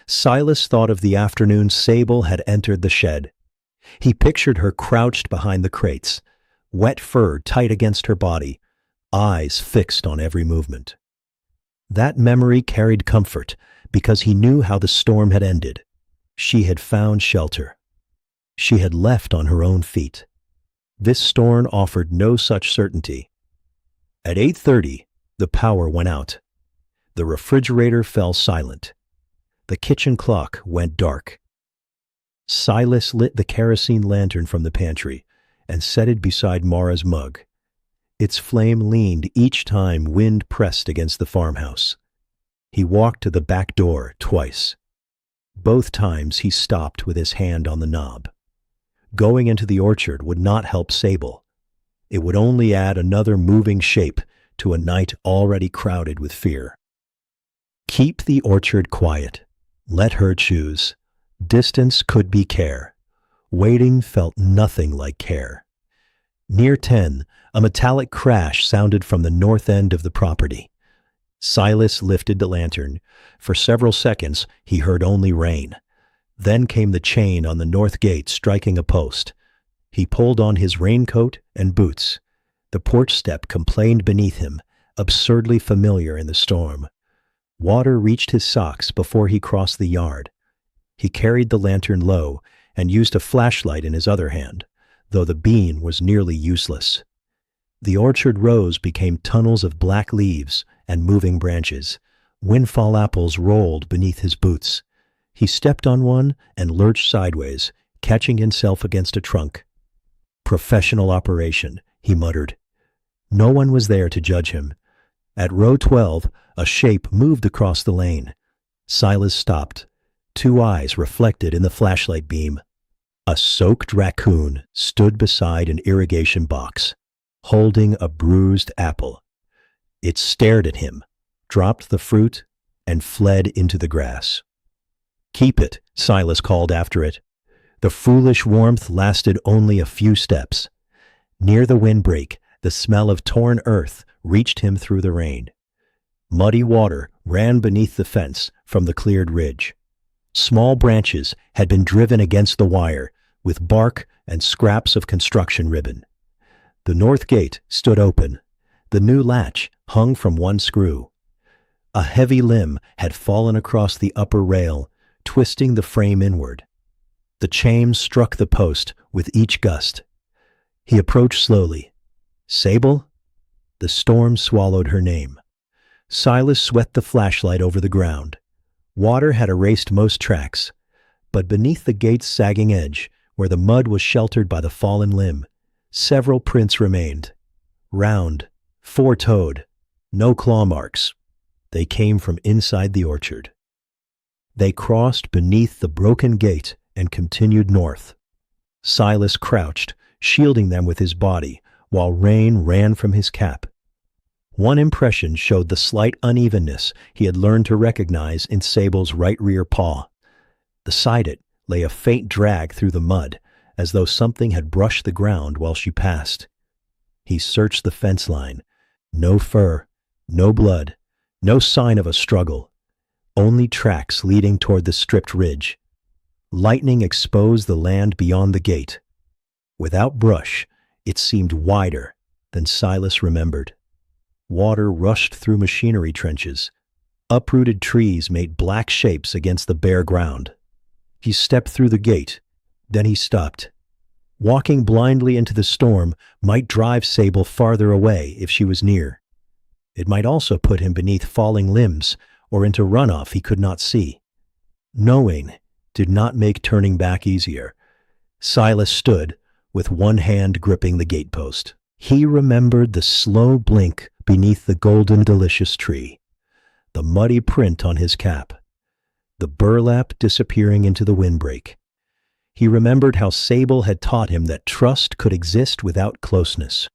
Silas thought of the afternoon Sable had entered the shed. He pictured her crouched behind the crates, wet fur tight against her body, eyes fixed on every movement. That memory carried comfort because he knew how the storm had ended. She had found shelter. She had left on her own feet. This storm offered no such certainty. At 8:30, the power went out. The refrigerator fell silent. The kitchen clock went dark. Silas lit the kerosene lantern from the pantry and set it beside Mara's mug. Its flame leaned each time wind pressed against the farmhouse. He walked to the back door twice. Both times he stopped with his hand on the knob. Going into the orchard would not help Sable. It would only add another moving shape to a night already crowded with fear. Keep the orchard quiet. Let her choose. Distance could be care. Waiting felt nothing like care. Near 10, a metallic crash sounded from the north end of the property. Silas lifted the lantern. For several seconds, he heard only rain. Then came the chain on the north gate striking a post. He pulled on his raincoat and boots. The porch step complained beneath him, absurdly familiar in the storm. Water reached his socks before he crossed the yard. He carried the lantern low and used a flashlight in his other hand, though the beam was nearly useless. The orchard rows became tunnels of black leaves and moving branches. Windfall apples rolled beneath his boots. He stepped on one and lurched sideways, catching himself against a trunk. "Professional operation," he muttered. No one was there to judge him. At row 12, a shape moved across the lane. Silas stopped. Two eyes reflected in the flashlight beam. A soaked raccoon stood beside an irrigation box, holding a bruised apple. It stared at him, dropped the fruit, and fled into the grass. "Keep it," Silas called after it. The foolish warmth lasted only a few steps. Near the windbreak, the smell of torn earth reached him through the rain. Muddy water ran beneath the fence from the cleared ridge. Small branches had been driven against the wire with bark and scraps of construction ribbon. The north gate stood open. The new latch hung from one screw. A heavy limb had fallen across the upper rail, twisting the frame inward. The chain struck the post with each gust. He approached slowly. "Sable?" The storm swallowed her name. Silas swept the flashlight over the ground. Water had erased most tracks, but beneath the gate's sagging edge Where the mud was sheltered by the fallen limb, several prints remained. Round, four-toed, no claw marks. They came from inside the orchard. They crossed beneath the broken gate and continued north. Silas crouched, shielding them with his body, while rain ran from his cap. One impression showed the slight unevenness he had learned to recognize in Sable's right rear paw. Beside it lay a faint drag through the mud, as though something had brushed the ground while she passed. He searched the fence line. No fur, no blood, no sign of a struggle. Only tracks leading toward the stripped ridge. Lightning exposed the land beyond the gate. Without brush, it seemed wider than Silas remembered. Water rushed through machinery trenches. Uprooted trees made black shapes against the bare ground. He stepped through the gate. Then he stopped. Walking blindly into the storm might drive Sable farther away if she was near. It might also put him beneath falling limbs or into runoff he could not see. Knowing did not make turning back easier. Silas stood, with one hand gripping the gatepost. He remembered the slow blink beneath the golden delicious tree, the muddy print on his cap, the burlap disappearing into the windbreak. He remembered how Sable had taught him that trust could exist without closeness.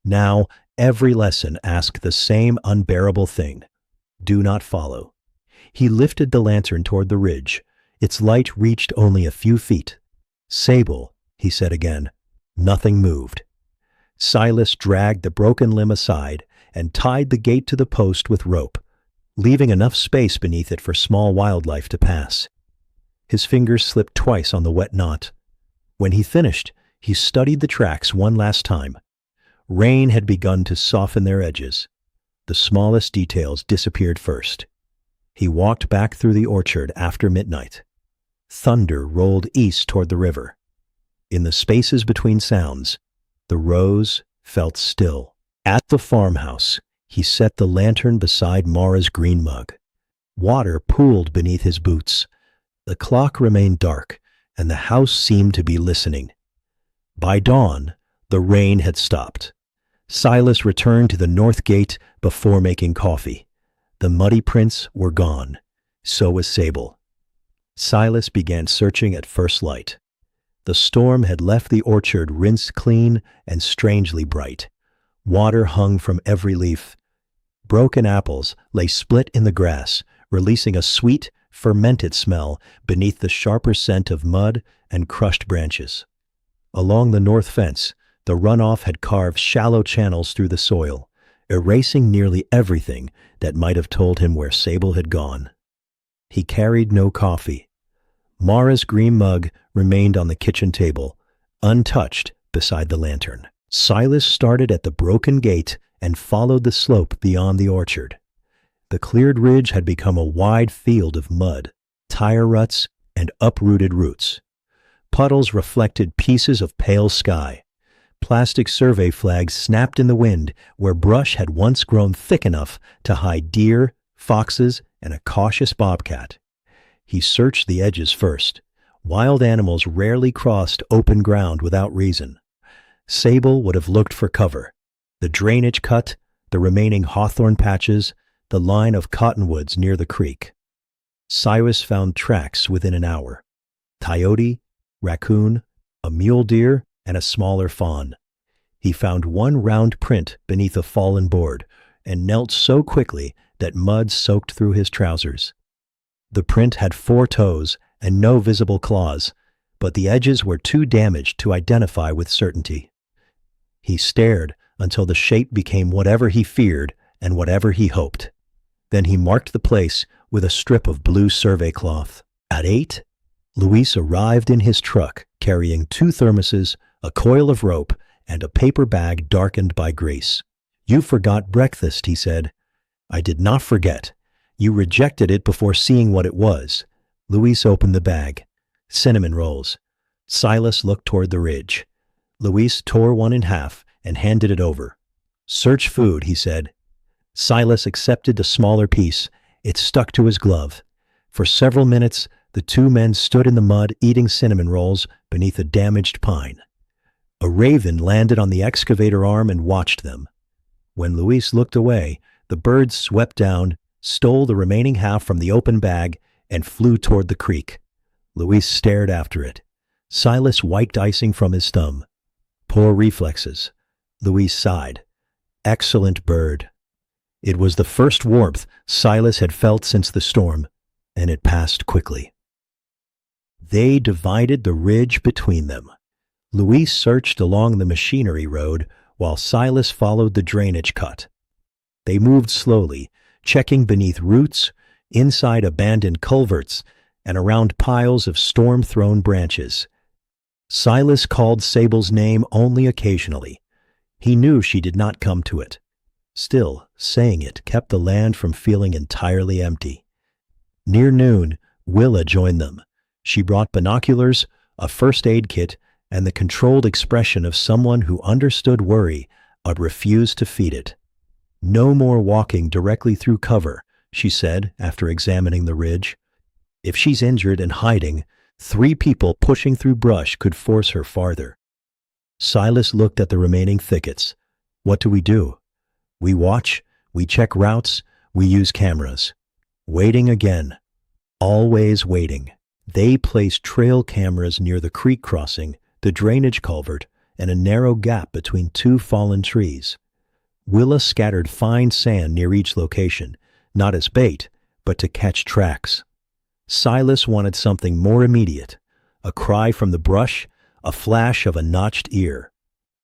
Now, every lesson asked the same unbearable thing: do not follow. He lifted the lantern toward the ridge. Its light reached only a few feet. Sable, he said again. Nothing moved. Silas dragged the broken limb aside and tied the gate to the post with rope, leaving enough space beneath it for small wildlife to pass. His fingers slipped twice on the wet knot. When he finished, he studied the tracks one last time. Rain had begun to soften their edges. The smallest details disappeared first. He walked back through the orchard after midnight. Thunder rolled east toward the river. In the spaces between sounds, the rose felt still. At the farmhouse, he set the lantern beside Mara's green mug. Water pooled beneath his boots. The clock remained dark, and the house seemed to be listening. By dawn, the rain had stopped. Silas returned to the north gate before making coffee. The muddy prints were gone. So was Sable. Silas began searching at first light. The storm had left the orchard rinsed clean and strangely bright. Water hung from every leaf. Broken apples lay split in the grass, releasing a sweet, fermented smell beneath the sharper scent of mud and crushed branches. Along the north fence, the runoff had carved shallow channels through the soil, erasing nearly everything that might have told him where Sable had gone. He carried no coffee. Mara's green mug remained on the kitchen table, untouched beside the lantern. Silas started at the broken gate and followed the slope beyond the orchard. The cleared ridge had become a wide field of mud, tire ruts, and uprooted roots. Puddles reflected pieces of pale sky. Plastic survey flags snapped in the wind where brush had once grown thick enough to hide deer, foxes, and a cautious bobcat. He searched the edges first. Wild animals rarely crossed open ground without reason. Sable would have looked for cover. The drainage cut, the remaining hawthorn patches, the line of cottonwoods near the creek. Cyrus found tracks within an hour. Coyote, raccoon, a mule deer, and a smaller fawn. He found one round print beneath a fallen board and knelt so quickly that mud soaked through his trousers. The print had 4 toes and no visible claws, but the edges were too damaged to identify with certainty. He stared until the shape became whatever he feared and whatever he hoped. Then he marked the place with a strip of blue survey cloth. At 8, Luis arrived in his truck carrying 2 thermoses, a coil of rope, and a paper bag darkened by grease. "You forgot breakfast," he said. "I did not forget. You rejected it before seeing what it was." Luis opened the bag. Cinnamon rolls. Silas looked toward the ridge. Luis tore one in half and handed it over. "Search food," he said. Silas accepted the smaller piece. It stuck to his glove. For several minutes, The two men stood in the mud eating cinnamon rolls beneath a damaged pine. A raven landed on the excavator arm and watched them. When Luis looked away, the bird swept down, stole the remaining half from the open bag, and flew toward the creek. Luis stared after it. Silas wiped icing from his thumb. Poor reflexes. Luis sighed. Excellent bird. It was the first warmth Silas had felt since the storm, and it passed quickly. They divided the ridge between them. Luis searched along the machinery road while Silas followed the drainage cut. They moved slowly, checking beneath roots, inside abandoned culverts, and around piles of storm-thrown branches. Silas called Sable's name only occasionally. He knew she did not come to it. Still, saying it kept the land from feeling entirely empty. Near noon, Willa joined them. She brought binoculars, a first aid kit, and the controlled expression of someone who understood worry but refused to feed it. No more walking directly through cover, she said after examining the ridge. If she's injured and hiding, 3 people pushing through brush could force her farther. Silas looked at the remaining thickets. What do we do? We watch, we check routes, we use cameras. Waiting again. Always waiting. They placed trail cameras near the creek crossing, the drainage culvert, and a narrow gap between 2 fallen trees. Willa scattered fine sand near each location, not as bait, but to catch tracks. Silas wanted something more immediate, a cry from the brush, a flash of a notched ear.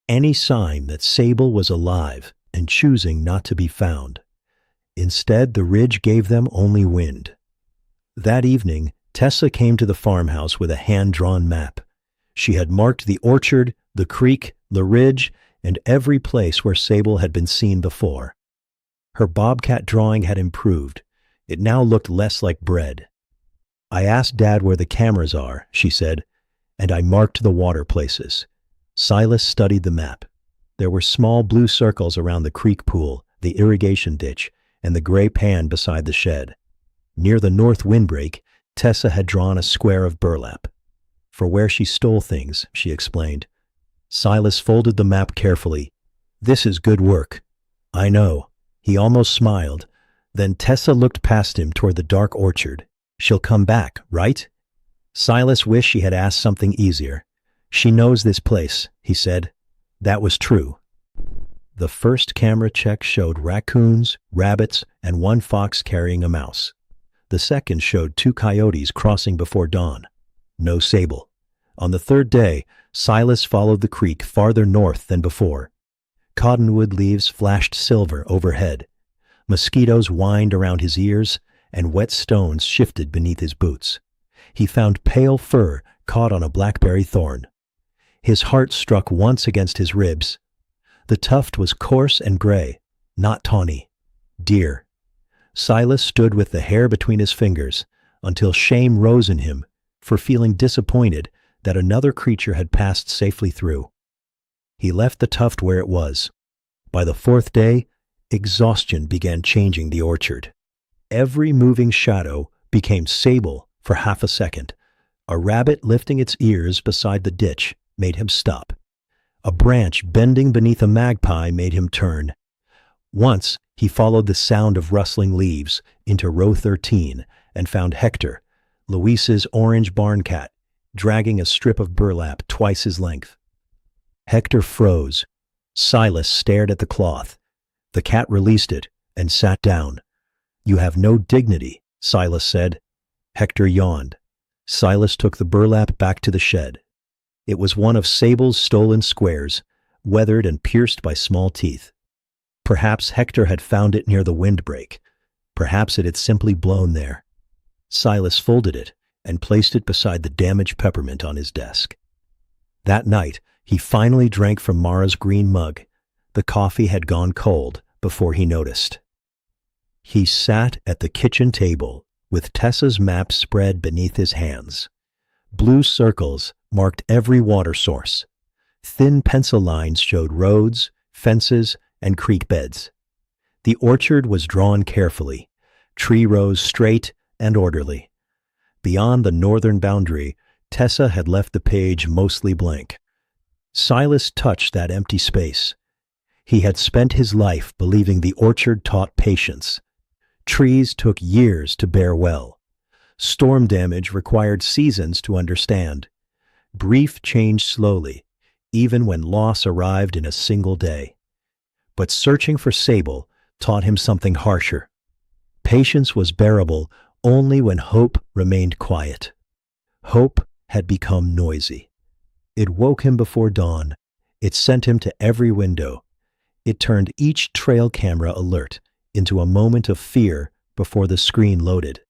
Any sign that Sable was alive and choosing not to be found. Instead, the ridge gave them only wind. That evening, Tessa came to the farmhouse with a hand-drawn map. She had marked the orchard, the creek, the ridge, and every place where Sable had been seen before. Her Bobcat drawing had improved. It now looked less like bread. I asked Dad where the cameras are, she said, and I marked the water places. Silas studied the map. There were small blue circles around the creek pool, the irrigation ditch, and the gray pan beside the shed. Near the north windbreak, Tessa had drawn a square of burlap. For where she stole things, she explained. Silas folded the map carefully. This is good work. I know. He almost smiled. Then Tessa looked past him toward the dark orchard. She'll come back, right? Silas wished she had asked something easier. She knows this place, he said. That was true. The first camera check showed raccoons, rabbits, and 1 fox carrying a mouse. The second showed 2 coyotes crossing before dawn. No Sable. On the 3rd day, Silas followed the creek farther north than before. Cottonwood leaves flashed silver overhead. Mosquitoes whined around his ears, and wet stones shifted beneath his boots. He found pale fur caught on a blackberry thorn. His heart struck once against his ribs. The tuft was coarse and gray, not tawny. Deer. Silas stood with the hair between his fingers until shame rose in him for feeling disappointed that another creature had passed safely through. He left the tuft where it was. By the 4th day, exhaustion began changing the orchard. Every moving shadow became Sable for half a second. A rabbit lifting its ears beside the ditch made him stop. A branch bending beneath a magpie made him turn. Once, he followed the sound of rustling leaves into row 13 and found Hector, Luis's orange barn cat, dragging a strip of burlap twice his length. Hector froze. Silas stared at the cloth. The cat released it and sat down. You have no dignity, Silas said. Hector yawned. Silas took the burlap back to the shed. It was one of Sable's stolen squares, weathered and pierced by small teeth. Perhaps Hector had found it near the windbreak. Perhaps it had simply blown there. Silas folded it and placed it beside the damaged peppermint on his desk. That night, he finally drank from Mara's green mug. The coffee had gone cold before he noticed. He sat at the kitchen table with Tessa's map spread beneath his hands. Blue circles marked every water source. Thin pencil lines showed roads, fences, and creek beds. The orchard was drawn carefully, tree rows straight and orderly. Beyond the northern boundary, Tessa had left the page mostly blank. Silas touched that empty space. He had spent his life believing the orchard taught patience. Trees took years to bear well. Storm damage required seasons to understand. Grief changed slowly, even when loss arrived in a single day. But searching for Sable taught him something harsher. Patience was bearable only when hope remained quiet. Hope had become noisy. It woke him before dawn. It sent him to every window. It turned each trail camera alert into a moment of fear before the screen loaded.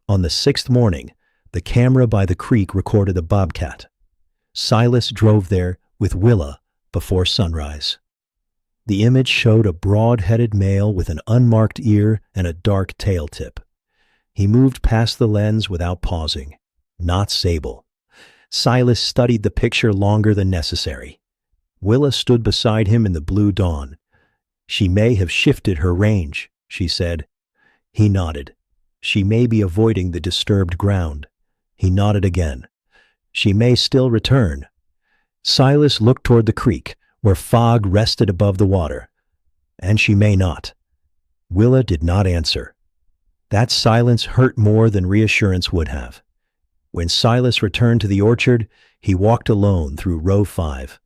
On the 6th morning, the camera by the creek recorded a bobcat. Silas drove there with Willa before sunrise. The image showed a broad-headed male with an unmarked ear and a dark tail tip. He moved past the lens without pausing. Not Sable. Silas studied the picture longer than necessary. Willa stood beside him in the blue dawn. "She may have shifted her range," she said. He nodded. "She may be avoiding the disturbed ground." He nodded again. "She may still return." Silas looked toward the creek, where fog rested above the water. "And she may not." Willa did not answer. That silence hurt more than reassurance would have. When Silas returned to the orchard, he walked alone through row 5.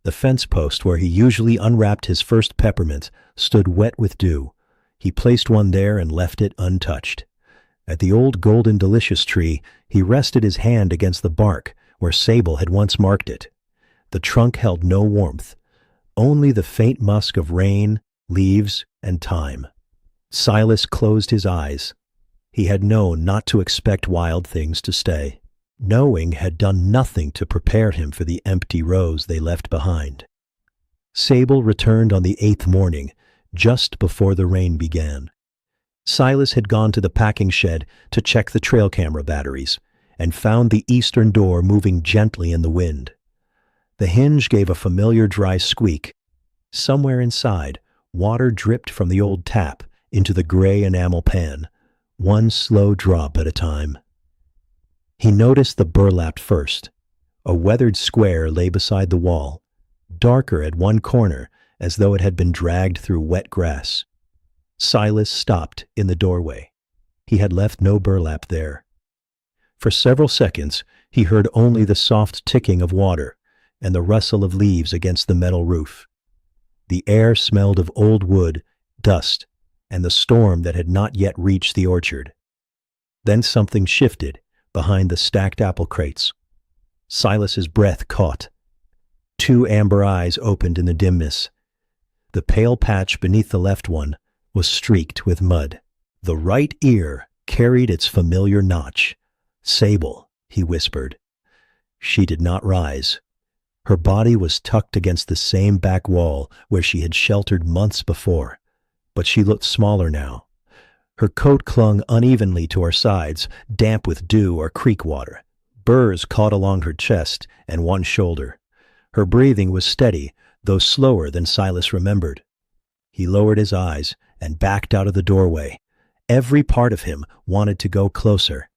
The fence post where he usually unwrapped his first peppermint stood wet with dew. He placed one there and left it untouched. At the old golden delicious tree, he rested his hand against the bark where Sable had once marked it. The trunk held no warmth, only the faint musk of rain, leaves, and thyme. Silas closed his eyes. He had known not to expect wild things to stay. Knowing had done nothing to prepare him for the empty rows they left behind. Sable returned on the 8th morning, just before the rain began. Silas had gone to the packing shed to check the trail camera batteries, and found the eastern door moving gently in the wind. The hinge gave a familiar dry squeak. Somewhere inside, water dripped from the old tap into the gray enamel pan, one slow drop at a time. He noticed the burlap first. A weathered square lay beside the wall, darker at one corner as though it had been dragged through wet grass. Silas stopped in the doorway. He had left no burlap there. For several seconds, he heard only the soft ticking of water and the rustle of leaves against the metal roof. The air smelled of old wood, dust, and the storm that had not yet reached the orchard. Then something shifted behind the stacked apple crates. Silas's breath caught. 2 amber eyes opened in the dimness. The pale patch beneath the left one was streaked with mud. The right ear carried its familiar notch. "Sable," he whispered. She did not rise. Her body was tucked against the same back wall where she had sheltered months before, but she looked smaller now. Her coat clung unevenly to her sides, damp with dew or creek water. Burrs caught along her chest and one shoulder. Her breathing was steady, though slower than Silas remembered. He lowered his eyes and backed out of the doorway. Every part of him wanted to go closer.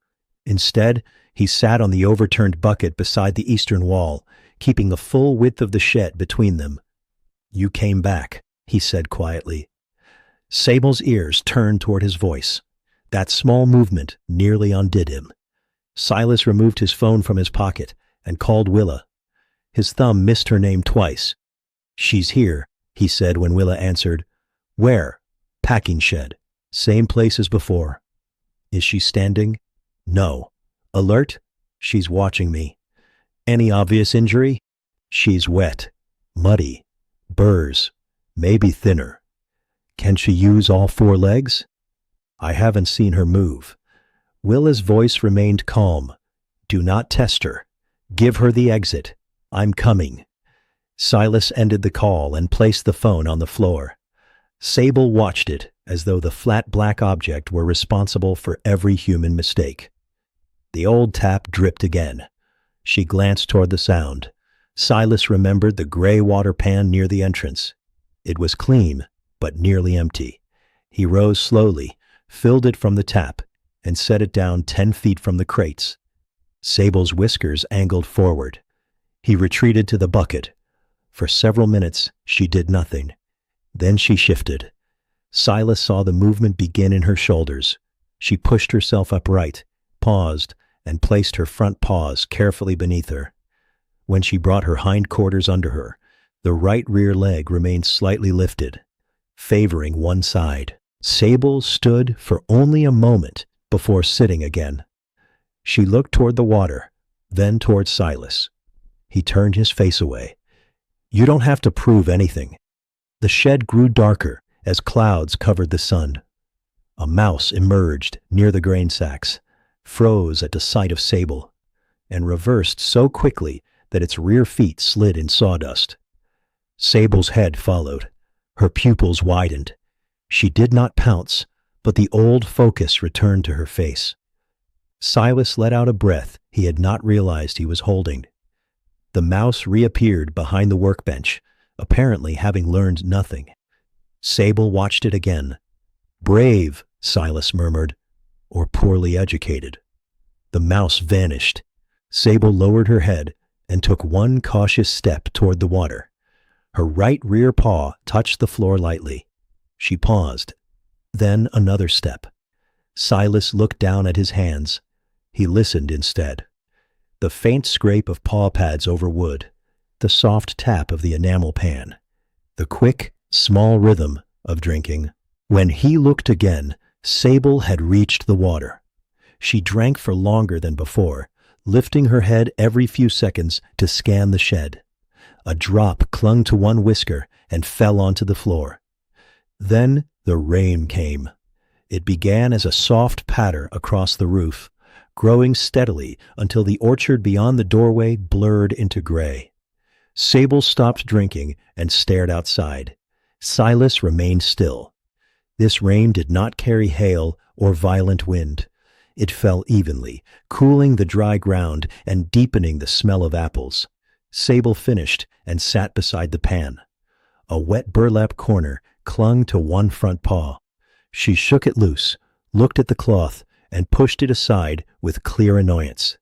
Instead, he sat on the overturned bucket beside the eastern wall, keeping the full width of the shed between them. "You came back," he said quietly. Sable's ears turned toward his voice. That small movement nearly undid him. Silas removed his phone from his pocket and called Willa. His thumb missed her name twice. "She's here," he said when Willa answered. "Where?" "Packing shed. Same place as before." "Is she standing?" "No." "Alert?" "She's watching me." "Any obvious injury?" "She's wet. Muddy. Burrs. Maybe thinner." "Can she use all 4 legs?" "I haven't seen her move." Willa's voice remained calm. "Do not test her. Give her the exit. I'm coming." Silas ended the call and placed the phone on the floor. Sable watched it as though the flat black object were responsible for every human mistake. The old tap dripped again. She glanced toward the sound. Silas remembered the gray water pan near the entrance. It was clean, but nearly empty. He rose slowly, filled it from the tap, and set it down 10 feet from the crates. Sable's whiskers angled forward. He retreated to the bucket. For several minutes, she did nothing. Then she shifted. Silas saw the movement begin in her shoulders. She pushed herself upright, paused, and placed her front paws carefully beneath her. When she brought her hindquarters under her, the right rear leg remained slightly lifted, favoring one side. Sable stood for only a moment before sitting again. She looked toward the water, then toward Silas. He turned his face away. "You don't have to prove anything." The shed grew darker as clouds covered the sun. A mouse emerged near the grain sacks, froze at the sight of Sable, and reversed so quickly that its rear feet slid in sawdust. Sable's head followed. Her pupils widened. She did not pounce, but the old focus returned to her face. Silas let out a breath he had not realized he was holding. The mouse reappeared behind the workbench, apparently having learned nothing. Sable watched it again. "Brave," Silas murmured, "or poorly educated." The mouse vanished. Sable lowered her head and took one cautious step toward the water. Her right rear paw touched the floor lightly. She paused. Then another step. Silas looked down at his hands. He listened instead. The faint scrape of paw pads over wood, the soft tap of the enamel pan, the quick, small rhythm of drinking. When he looked again, Sable had reached the water. She drank for longer than before, lifting her head every few seconds to scan the shed. A drop clung to one whisker and fell onto the floor. Then the rain came. It began as a soft patter across the roof, growing steadily until the orchard beyond the doorway blurred into gray. Sable stopped drinking and stared outside. Silas remained still. This rain did not carry hail or violent wind. It fell evenly, cooling the dry ground and deepening the smell of apples. Sable finished and sat beside the pan. A wet burlap corner clung to one front paw. She shook it loose, looked at the cloth, and pushed it aside with clear annoyance.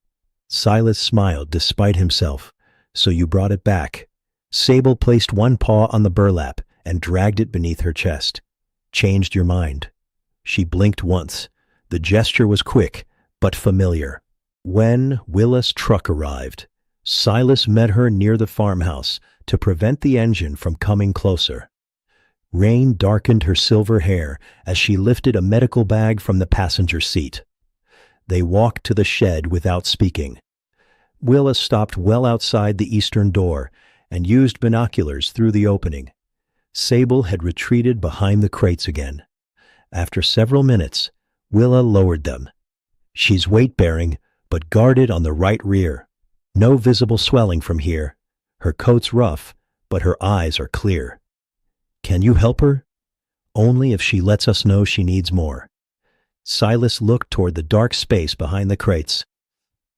Silas smiled despite himself. "So you brought it back." Sable placed one paw on the burlap and dragged it beneath her chest. "Changed your mind." She blinked once. The gesture was quick, but familiar. When Willa's truck arrived, Silas met her near the farmhouse to prevent the engine from coming closer. Rain darkened her silver hair as she lifted a medical bag from the passenger seat. They walked to the shed without speaking. Willa stopped well outside the eastern door and used binoculars through the opening. Sable had retreated behind the crates again. After several minutes, Willa lowered them. "She's weight-bearing, but guarded on the right rear. No visible swelling from here. Her coat's rough, but her eyes are clear. Can you help her?" "Only if she lets us know she needs more." Silas looked toward the dark space behind the crates.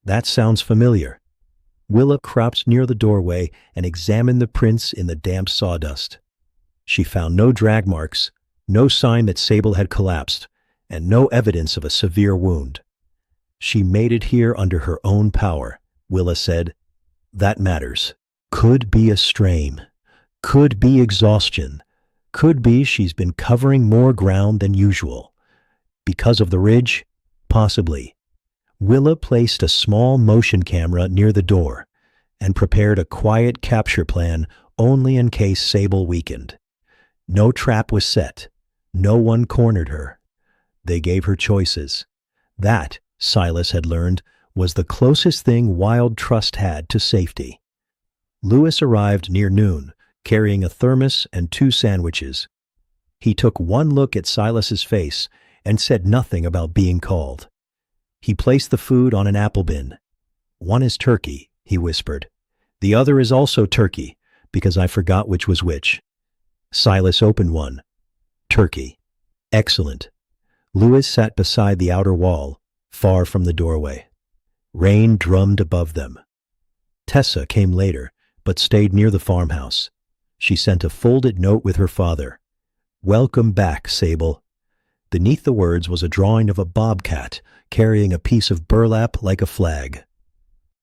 "That sounds familiar." Willa crouched near the doorway and examined the prints in the damp sawdust. She found no drag marks, no sign that Sable had collapsed, and no evidence of a severe wound. "She made it here under her own power," Willa said. "That matters. Could be a strain. Could be exhaustion. Could be she's been covering more ground than usual. Because of the ridge? Possibly." Willa placed a small motion camera near the door and prepared a quiet capture plan only in case Sable weakened. No trap was set. No one cornered her. They gave her choices. That, Silas had learned, was the closest thing Wild Trust had to safety. Lewis arrived near noon, carrying a thermos and 2 sandwiches. He took one look at Silas's face and said nothing about being called. He placed the food on an apple bin. "One is turkey," he whispered. "The other is also turkey, because I forgot which was which." Silas opened one. "Turkey. Excellent." Lewis sat beside the outer wall, far from the doorway. Rain drummed above them. Tessa came later, but stayed near the farmhouse. She sent a folded note with her father. "Welcome back, Sable." Beneath the words was a drawing of a bobcat carrying a piece of burlap like a flag.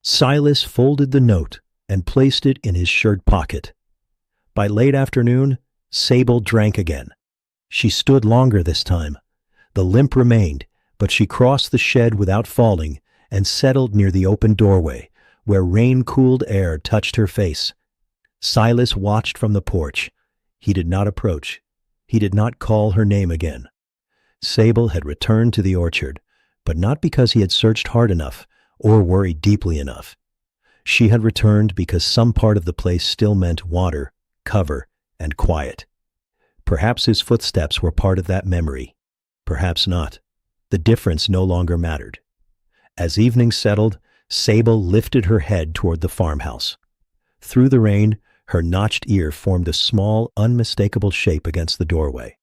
Silas folded the note and placed it in his shirt pocket. By late afternoon, Sable drank again. She stood longer this time. The limp remained, but she crossed the shed without falling and settled near the open doorway, where rain-cooled air touched her face. Silas watched from the porch. He did not approach. He did not call her name again. Sable had returned to the orchard, but not because he had searched hard enough or worried deeply enough. She had returned because some part of the place still meant water, cover, and quiet. Perhaps his footsteps were part of that memory. Perhaps not. The difference no longer mattered. As evening settled, Sable lifted her head toward the farmhouse. Through the rain, her notched ear formed a small, unmistakable shape against the doorway.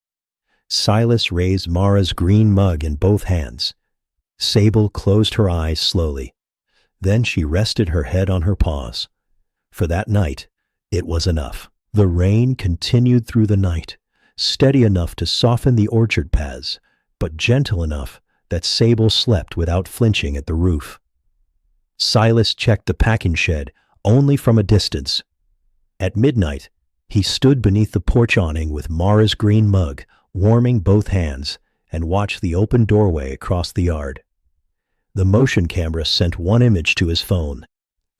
Silas raised Mara's green mug in both hands. Sable closed her eyes slowly. Then she rested her head on her paws. For that night, it was enough. The rain continued through the night, steady enough to soften the orchard paths, but gentle enough that Sable slept without flinching at the roof. Silas checked the packing shed only from a distance. At midnight, he stood beneath the porch awning with Mara's green mug, warming both hands, and watched the open doorway across the yard. The motion camera sent one image to his phone.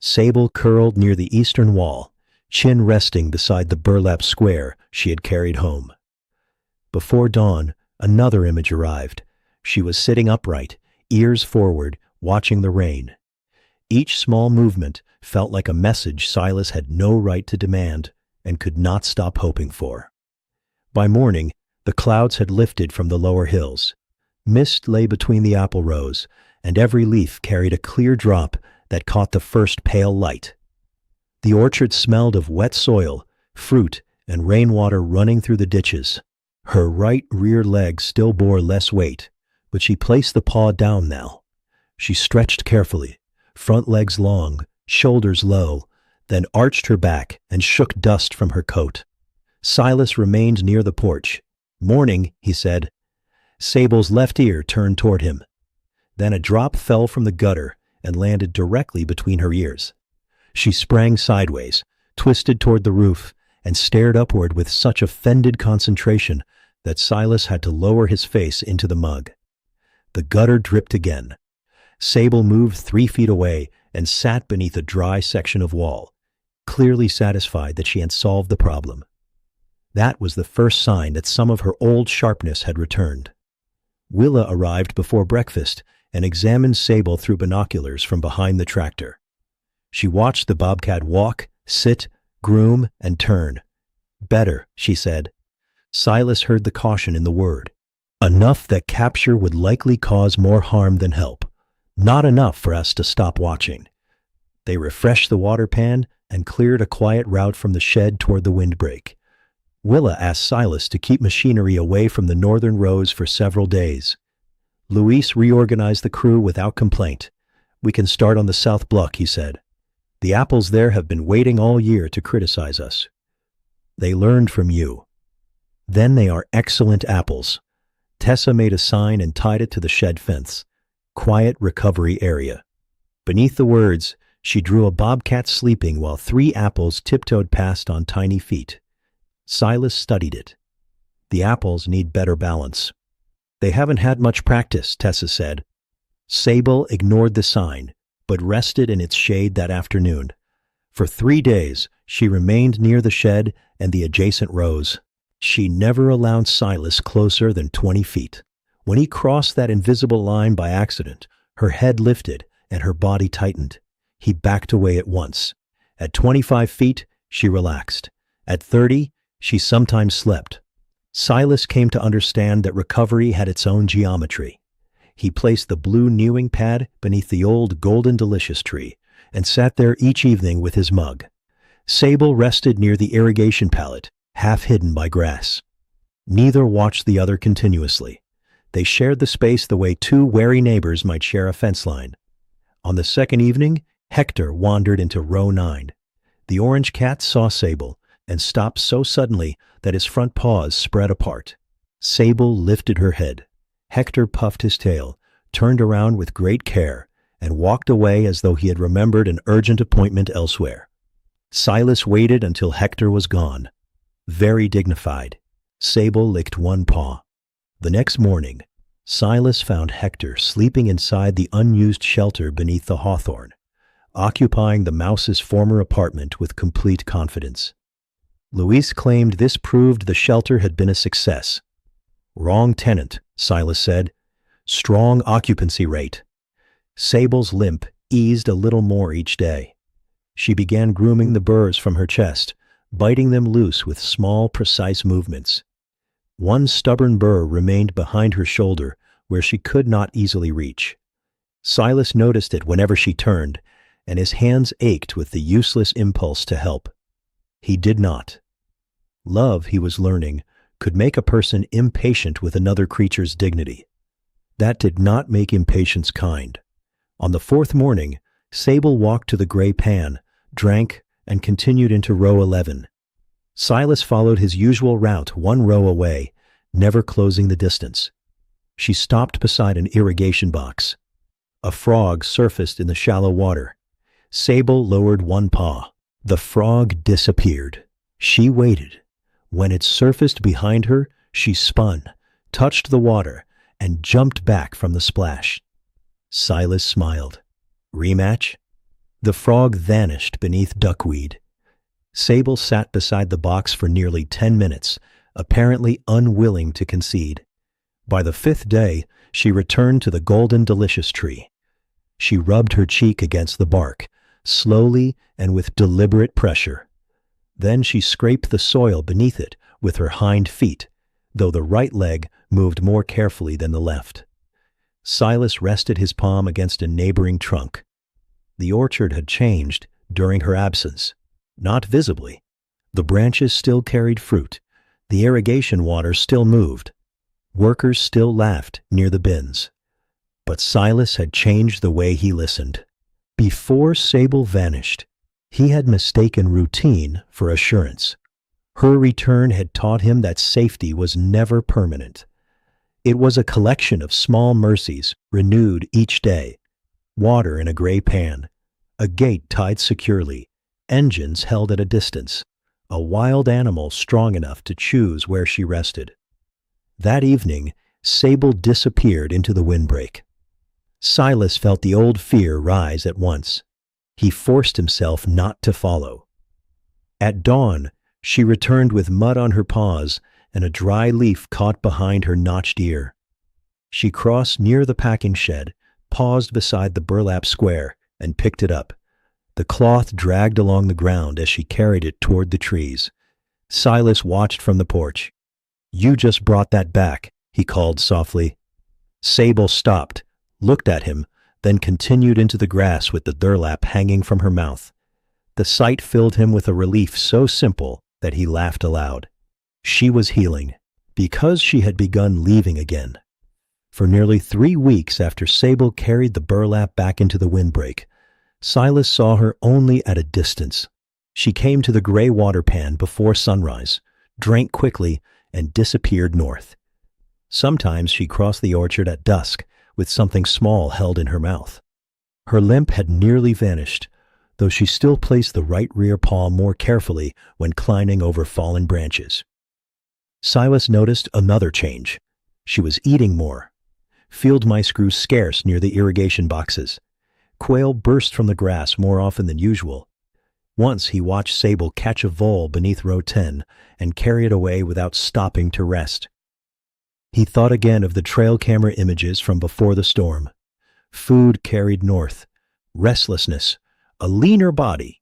Sable curled near the eastern wall, chin resting beside the burlap square she had carried home. Before dawn, another image arrived. She was sitting upright, ears forward, watching the rain. Each small movement felt like a message Silas had no right to demand and could not stop hoping for. By morning, the clouds had lifted from the lower hills. Mist lay between the apple rows, and every leaf carried a clear drop that caught the first pale light. The orchard smelled of wet soil, fruit, and rainwater running through the ditches. Her right rear leg still bore less weight, but she placed the paw down now. She stretched carefully, front legs long, shoulders low, then arched her back and shook dust from her coat. Silas remained near the porch. "Morning," he said. Sable's left ear turned toward him. Then a drop fell from the gutter and landed directly between her ears. She sprang sideways, twisted toward the roof, and stared upward with such offended concentration that Silas had to lower his face into the mug. The gutter dripped again. Sable moved 3 feet away and sat beneath a dry section of wall, clearly satisfied that she had solved the problem. That was the first sign that some of her old sharpness had returned. Willa arrived before breakfast and examined Sable through binoculars from behind the tractor. She watched the bobcat walk, sit, groom, and turn. "Better," she said. Silas heard the caution in the word. Enough that capture would likely cause more harm than help. Not enough for us to stop watching. They refreshed the water pan and cleared a quiet route from the shed toward the windbreak. Willa asked Silas to keep machinery away from the northern rows for several days. Luis reorganized the crew without complaint. "We can start on the south block," he said. "The apples there have been waiting all year to criticize us. They learned from you. Then they are excellent apples." Tessa made a sign and tied it to the shed fence. "Quiet recovery area." Beneath the words, she drew a bobcat sleeping while 3 apples tiptoed past on tiny feet. Silas studied it. "The apples need better balance." "They haven't had much practice," Tessa said. Sable ignored the sign, but rested in its shade that afternoon. For 3 days, she remained near the shed and the adjacent rows. She never allowed Silas closer than 20 feet. When he crossed that invisible line by accident, her head lifted and her body tightened. He backed away at once. At 25 feet, she relaxed. At 30, she sometimes slept. Silas came to understand that recovery had its own geometry. He placed the blue newing pad beneath the old Golden Delicious tree and sat there each evening with his mug. Sable rested near the irrigation pallet, half hidden by grass. Neither watched the other continuously. They shared the space the way 2 wary neighbors might share a fence line. On the second evening, Hector wandered into row 9. The orange cat saw Sable and stopped so suddenly that his front paws spread apart. Sable lifted her head. Hector puffed his tail, turned around with great care, and walked away as though he had remembered an urgent appointment elsewhere. Silas waited until Hector was gone. Very dignified, Sable licked one paw. The next morning, Silas found Hector sleeping inside the unused shelter beneath the hawthorn, occupying the mouse's former apartment with complete confidence. Luis claimed this proved the shelter had been a success. "Wrong tenant," Silas said. "Strong occupancy rate." Sable's limp eased a little more each day. She began grooming the burrs from her chest, biting them loose with small, precise movements. One stubborn burr remained behind her shoulder, where she could not easily reach. Silas noticed it whenever she turned, and his hands ached with the useless impulse to help. He did not. Love, he was learning, could make a person impatient with another creature's dignity. That did not make impatience kind. On the fourth morning, Sable walked to the gray pan, drank, and continued into row 11. Silas followed his usual route 1 row away, never closing the distance. She stopped beside an irrigation box. A frog surfaced in the shallow water. Sable lowered one paw. The frog disappeared. She waited. When it surfaced behind her, she spun, touched the water, and jumped back from the splash. Silas smiled. Rematch? The frog vanished beneath duckweed. Sable sat beside the box for nearly 10 minutes, apparently unwilling to concede. By the 5th day, she returned to the golden delicious tree. She rubbed her cheek against the bark, slowly and with deliberate pressure. Then she scraped the soil beneath it with her hind feet, though the right leg moved more carefully than the left. Silas rested his palm against a neighboring trunk. The orchard had changed during her absence. Not visibly. The branches still carried fruit. The irrigation water still moved. Workers still laughed near the bins. But Silas had changed the way he listened. Before Sable vanished, he had mistaken routine for assurance. Her return had taught him that safety was never permanent. It was a collection of small mercies renewed each day. Water in a gray pan, a gate tied securely, engines held at a distance, a wild animal strong enough to choose where she rested. That evening, Sable disappeared into the windbreak. Silas felt the old fear rise at once. He forced himself not to follow. At dawn, she returned with mud on her paws and a dry leaf caught behind her notched ear. She crossed near the packing shed, paused beside the burlap square, and picked it up. The cloth dragged along the ground as she carried it toward the trees. Silas watched from the porch. "You just brought that back," he called softly. Sable stopped, looked at him, then continued into the grass with the burlap hanging from her mouth. The sight filled him with a relief so simple that he laughed aloud. She was healing, because she had begun leaving again. For nearly 3 weeks after Sable carried the burlap back into the windbreak, Silas saw her only at a distance. She came to the gray water pan before sunrise, drank quickly, and disappeared north. Sometimes she crossed the orchard at dusk, with something small held in her mouth. Her limp had nearly vanished, though she still placed the right rear paw more carefully when climbing over fallen branches. Silas noticed another change. She was eating more. Field mice grew scarce near the irrigation boxes. Quail burst from the grass more often than usual. Once he watched Sable catch a vole beneath row 10 and carry it away without stopping to rest. He thought again of the trail camera images from before the storm. Food carried north. Restlessness. A leaner body.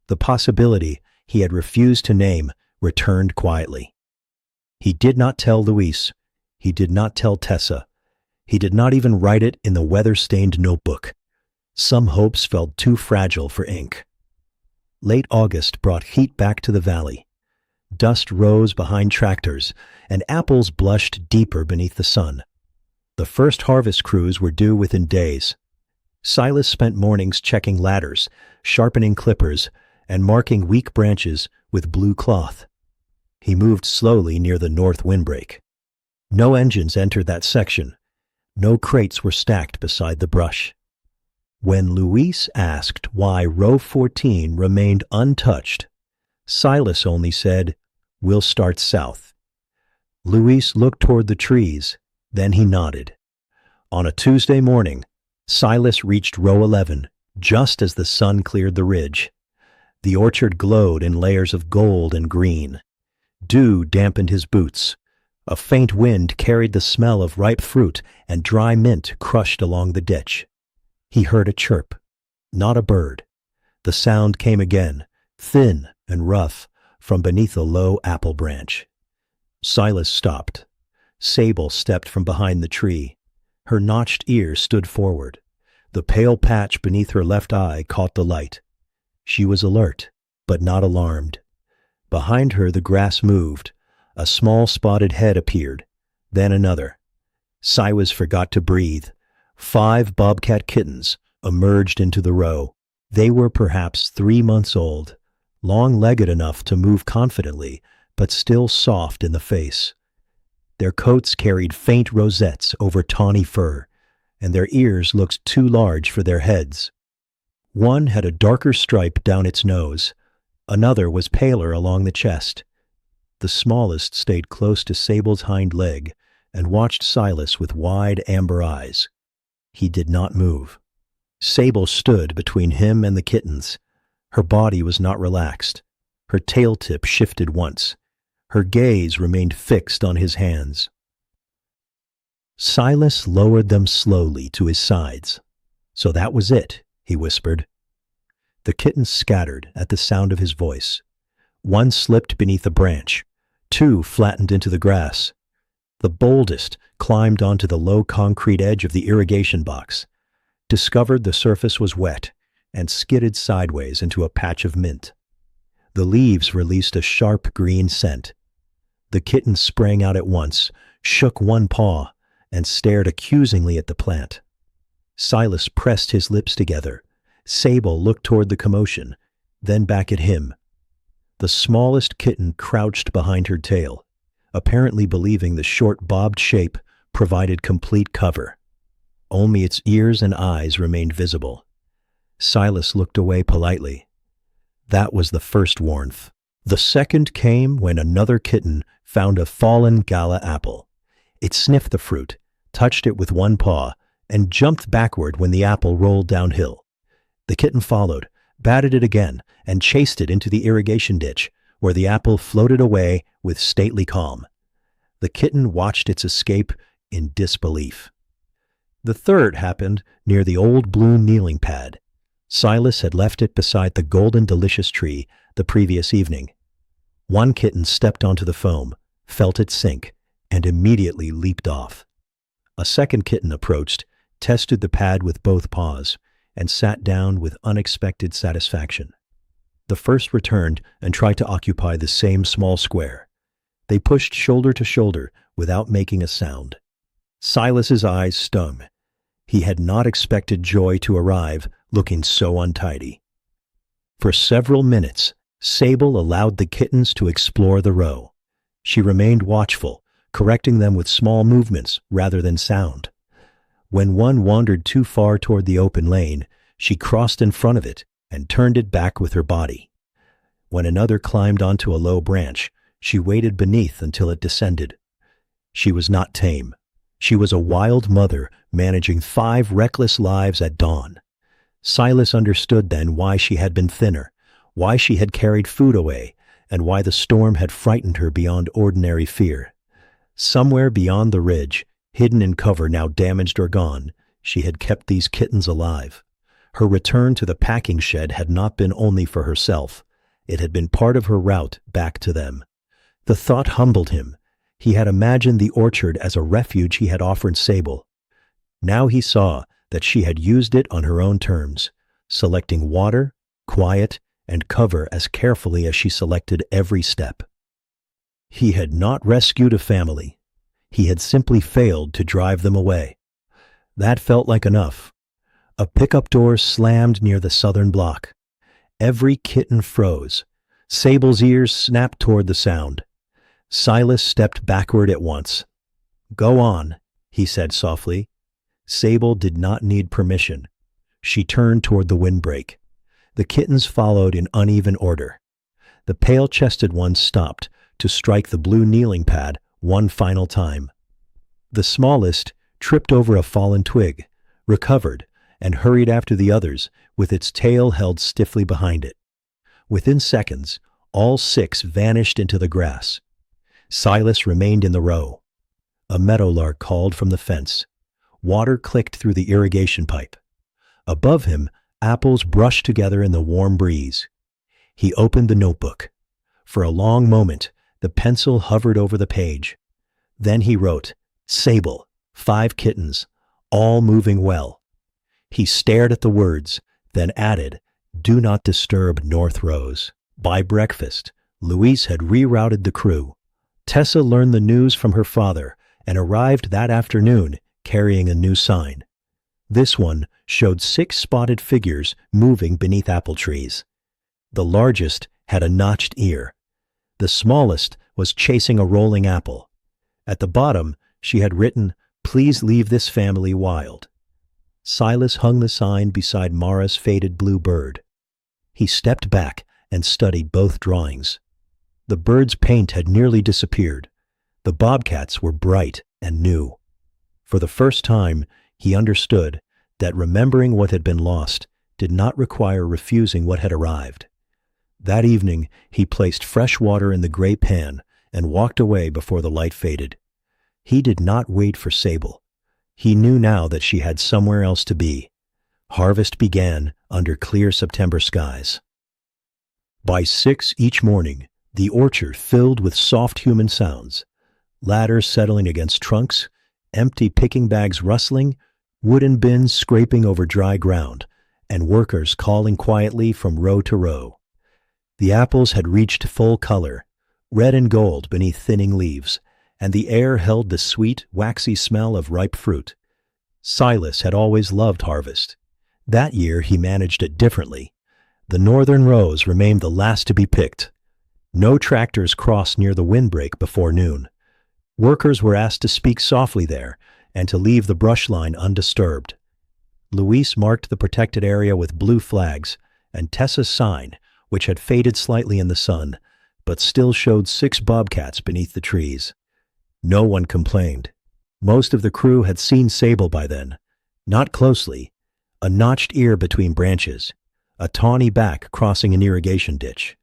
The possibility he had refused to name returned quietly. He did not tell Luis. He did not tell Tessa. He did not even write it in the weather-stained notebook. Some hopes felt too fragile for ink. Late August brought heat back to the valley. Dust rose behind tractors, and apples blushed deeper beneath the sun. The first harvest crews were due within days. Silas spent mornings checking ladders, sharpening clippers, and marking weak branches with blue cloth. He moved slowly near the north windbreak. No engines entered that section. No crates were stacked beside the brush. When Luis asked why row 14 remained untouched, Silas only said, "We'll start south." Luis looked toward the trees, then he nodded. On a Tuesday morning, Silas reached row 11, just as the sun cleared the ridge. The orchard glowed in layers of gold and green. Dew dampened his boots. A faint wind carried the smell of ripe fruit and dry mint crushed along the ditch. He heard a chirp, not a bird. The sound came again, thin and rough, from beneath a low apple branch. Silas stopped. Sable stepped from behind the tree. Her notched ears stood forward. The pale patch beneath her left eye caught the light. She was alert, but not alarmed. Behind her the grass moved. A small spotted head appeared, then another. Silas forgot to breathe. 5 bobcat kittens emerged into the row. They were perhaps 3 months old, long-legged enough to move confidently, but still soft in the face. Their coats carried faint rosettes over tawny fur, and their ears looked too large for their heads. One had a darker stripe down its nose. Another was paler along the chest. The smallest stayed close to Sable's hind leg and watched Silas with wide amber eyes. He did not move. Sable stood between him and the kittens. Her body was not relaxed. Her tail tip shifted once. Her gaze remained fixed on his hands. Silas lowered them slowly to his sides. "So that was it," he whispered. The kittens scattered at the sound of his voice. One slipped beneath a branch. 2 flattened into the grass. The boldest climbed onto the low concrete edge of the irrigation box, discovered the surface was wet, and skidded sideways into a patch of mint. The leaves released a sharp green scent. The kitten sprang out at once, shook one paw, and stared accusingly at the plant. Silas pressed his lips together. Sable looked toward the commotion, then back at him. The smallest kitten crouched behind her tail, apparently believing the short bobbed shape provided complete cover. Only its ears and eyes remained visible. Silas looked away politely. That was the first warmth. The second came when another kitten found a fallen gala apple. It sniffed the fruit, touched it with one paw, and jumped backward when the apple rolled downhill. The kitten followed, batted it again, and chased it into the irrigation ditch, where the apple floated away with stately calm. The kitten watched its escape in disbelief. The third happened near the old blue kneeling pad. Silas had left it beside the golden delicious tree the previous evening. One kitten stepped onto the foam, felt it sink, and immediately leaped off. A second kitten approached, tested the pad with both paws, and sat down with unexpected satisfaction. The first returned and tried to occupy the same small square. They pushed shoulder to shoulder without making a sound. Silas's eyes stung. He had not expected Joy to arrive looking so untidy. For several minutes, Sable allowed the kittens to explore the row. She remained watchful, correcting them with small movements rather than sound. When one wandered too far toward the open lane, she crossed in front of it and turned it back with her body. When another climbed onto a low branch, she waited beneath until it descended. She was not tame. She was a wild mother managing 5 reckless lives at dawn. Silas understood then why she had been thinner, why she had carried food away, and why the storm had frightened her beyond ordinary fear. Somewhere beyond the ridge, hidden in cover now damaged or gone, she had kept these kittens alive. Her return to the packing shed had not been only for herself. It had been part of her route back to them. The thought humbled him. He had imagined the orchard as a refuge he had offered Sable. Now he saw that she had used it on her own terms, selecting water, quiet, and cover as carefully as she selected every step. He had not rescued a family. He had simply failed to drive them away. That felt like enough. A pickup door slammed near the southern block. Every kitten froze. Sable's ears snapped toward the sound. Silas stepped backward at once. "Go on," he said softly. Sable did not need permission. She turned toward the windbreak. The kittens followed in uneven order. The pale-chested one stopped to strike the blue kneeling pad one final time. The smallest tripped over a fallen twig, recovered, and hurried after the others with its tail held stiffly behind it. Within seconds, all 6 vanished into the grass. Silas remained in the row. A meadowlark called from the fence. Water clicked through the irrigation pipe. Above him, apples brushed together in the warm breeze. He opened the notebook. For a long moment, the pencil hovered over the page. Then he wrote, "Sable, 5 kittens, all moving well." He stared at the words, then added, "Do not disturb North Rose." By breakfast, Louise had rerouted the crew. Tessa learned the news from her father and arrived that afternoon carrying a new sign. This one showed 6 spotted figures moving beneath apple trees. The largest had a notched ear. The smallest was chasing a rolling apple. At the bottom, she had written, "Please leave this family wild." Silas hung the sign beside Mara's faded blue bird. He stepped back and studied both drawings. The bird's paint had nearly disappeared. The bobcats were bright and new. For the first time, he understood that remembering what had been lost did not require refusing what had arrived. That evening, he placed fresh water in the gray pan and walked away before the light faded. He did not wait for Sable. He knew now that she had somewhere else to be. Harvest began under clear September skies. By 6 each morning, the orchard filled with soft human sounds. Ladders settling against trunks, empty picking bags rustling, wooden bins scraping over dry ground, and workers calling quietly from row to row. The apples had reached full color, red and gold beneath thinning leaves, and the air held the sweet, waxy smell of ripe fruit. Silas had always loved harvest. That year he managed it differently. The northern rows remained the last to be picked. No tractors crossed near the windbreak before noon. Workers were asked to speak softly there and to leave the brush line undisturbed. Luis marked the protected area with blue flags, and Tessa's sign, which had faded slightly in the sun, but still showed 6 bobcats beneath the trees. No one complained. Most of the crew had seen Sable by then. Not closely. A notched ear between branches. A tawny back crossing an irrigation ditch.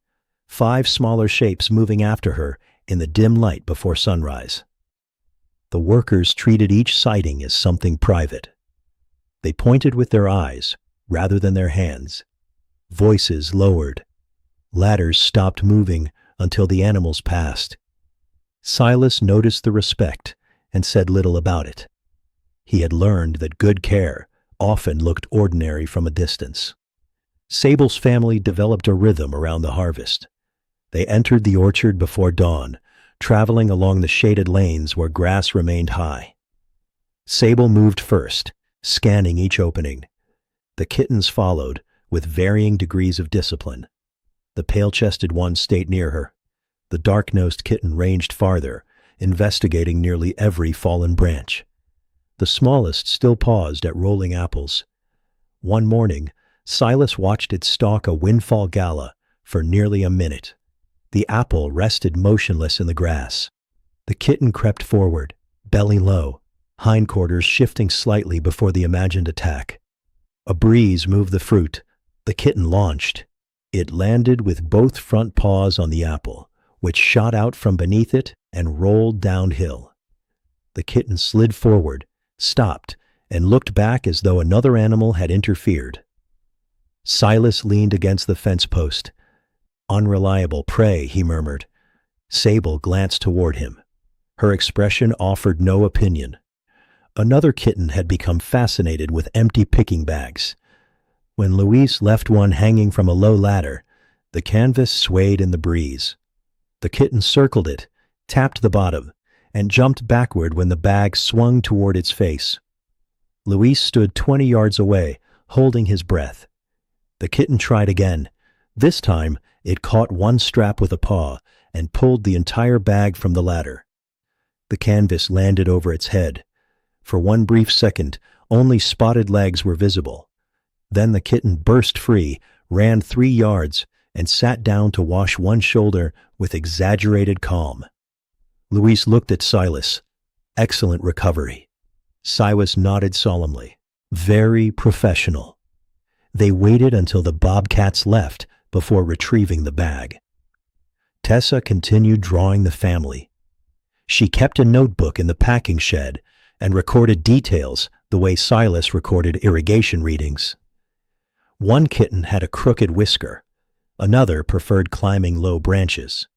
5 smaller shapes moving after her in the dim light before sunrise. The workers treated each sighting as something private. They pointed with their eyes rather than their hands. Voices lowered. Ladders stopped moving until the animals passed. Silas noticed the respect and said little about it. He had learned that good care often looked ordinary from a distance. Sable's family developed a rhythm around the harvest. They entered the orchard before dawn, traveling along the shaded lanes where grass remained high. Sable moved first, scanning each opening. The kittens followed, with varying degrees of discipline. The pale-chested one stayed near her. The dark-nosed kitten ranged farther, investigating nearly every fallen branch. The smallest still paused at rolling apples. One morning, Silas watched it stalk a windfall gala for nearly a minute. The apple rested motionless in the grass. The kitten crept forward, belly low, hindquarters shifting slightly before the imagined attack. A breeze moved the fruit. The kitten launched. It landed with both front paws on the apple, which shot out from beneath it and rolled downhill. The kitten slid forward, stopped, and looked back as though another animal had interfered. Silas leaned against the fence post. "Unreliable prey," he murmured. Sable glanced toward him. Her expression offered no opinion. Another kitten had become fascinated with empty picking bags. When Luis left one hanging from a low ladder, the canvas swayed in the breeze. The kitten circled it, tapped the bottom, and jumped backward when the bag swung toward its face. Luis stood 20 yards away, holding his breath. The kitten tried again. This time, it caught one strap with a paw and pulled the entire bag from the ladder. The canvas landed over its head. For one brief second, Only spotted legs were visible. Then the kitten burst free, ran 3 yards, and sat down to wash one shoulder with exaggerated calm. Luis looked at Silas. Excellent recovery. Silas nodded solemnly. Very professional. They waited until the bobcats left before retrieving the bag. Tessa continued drawing the family. She kept a notebook in the packing shed and recorded details the way Silas recorded irrigation readings. One kitten had a crooked whisker. Another preferred climbing low branches.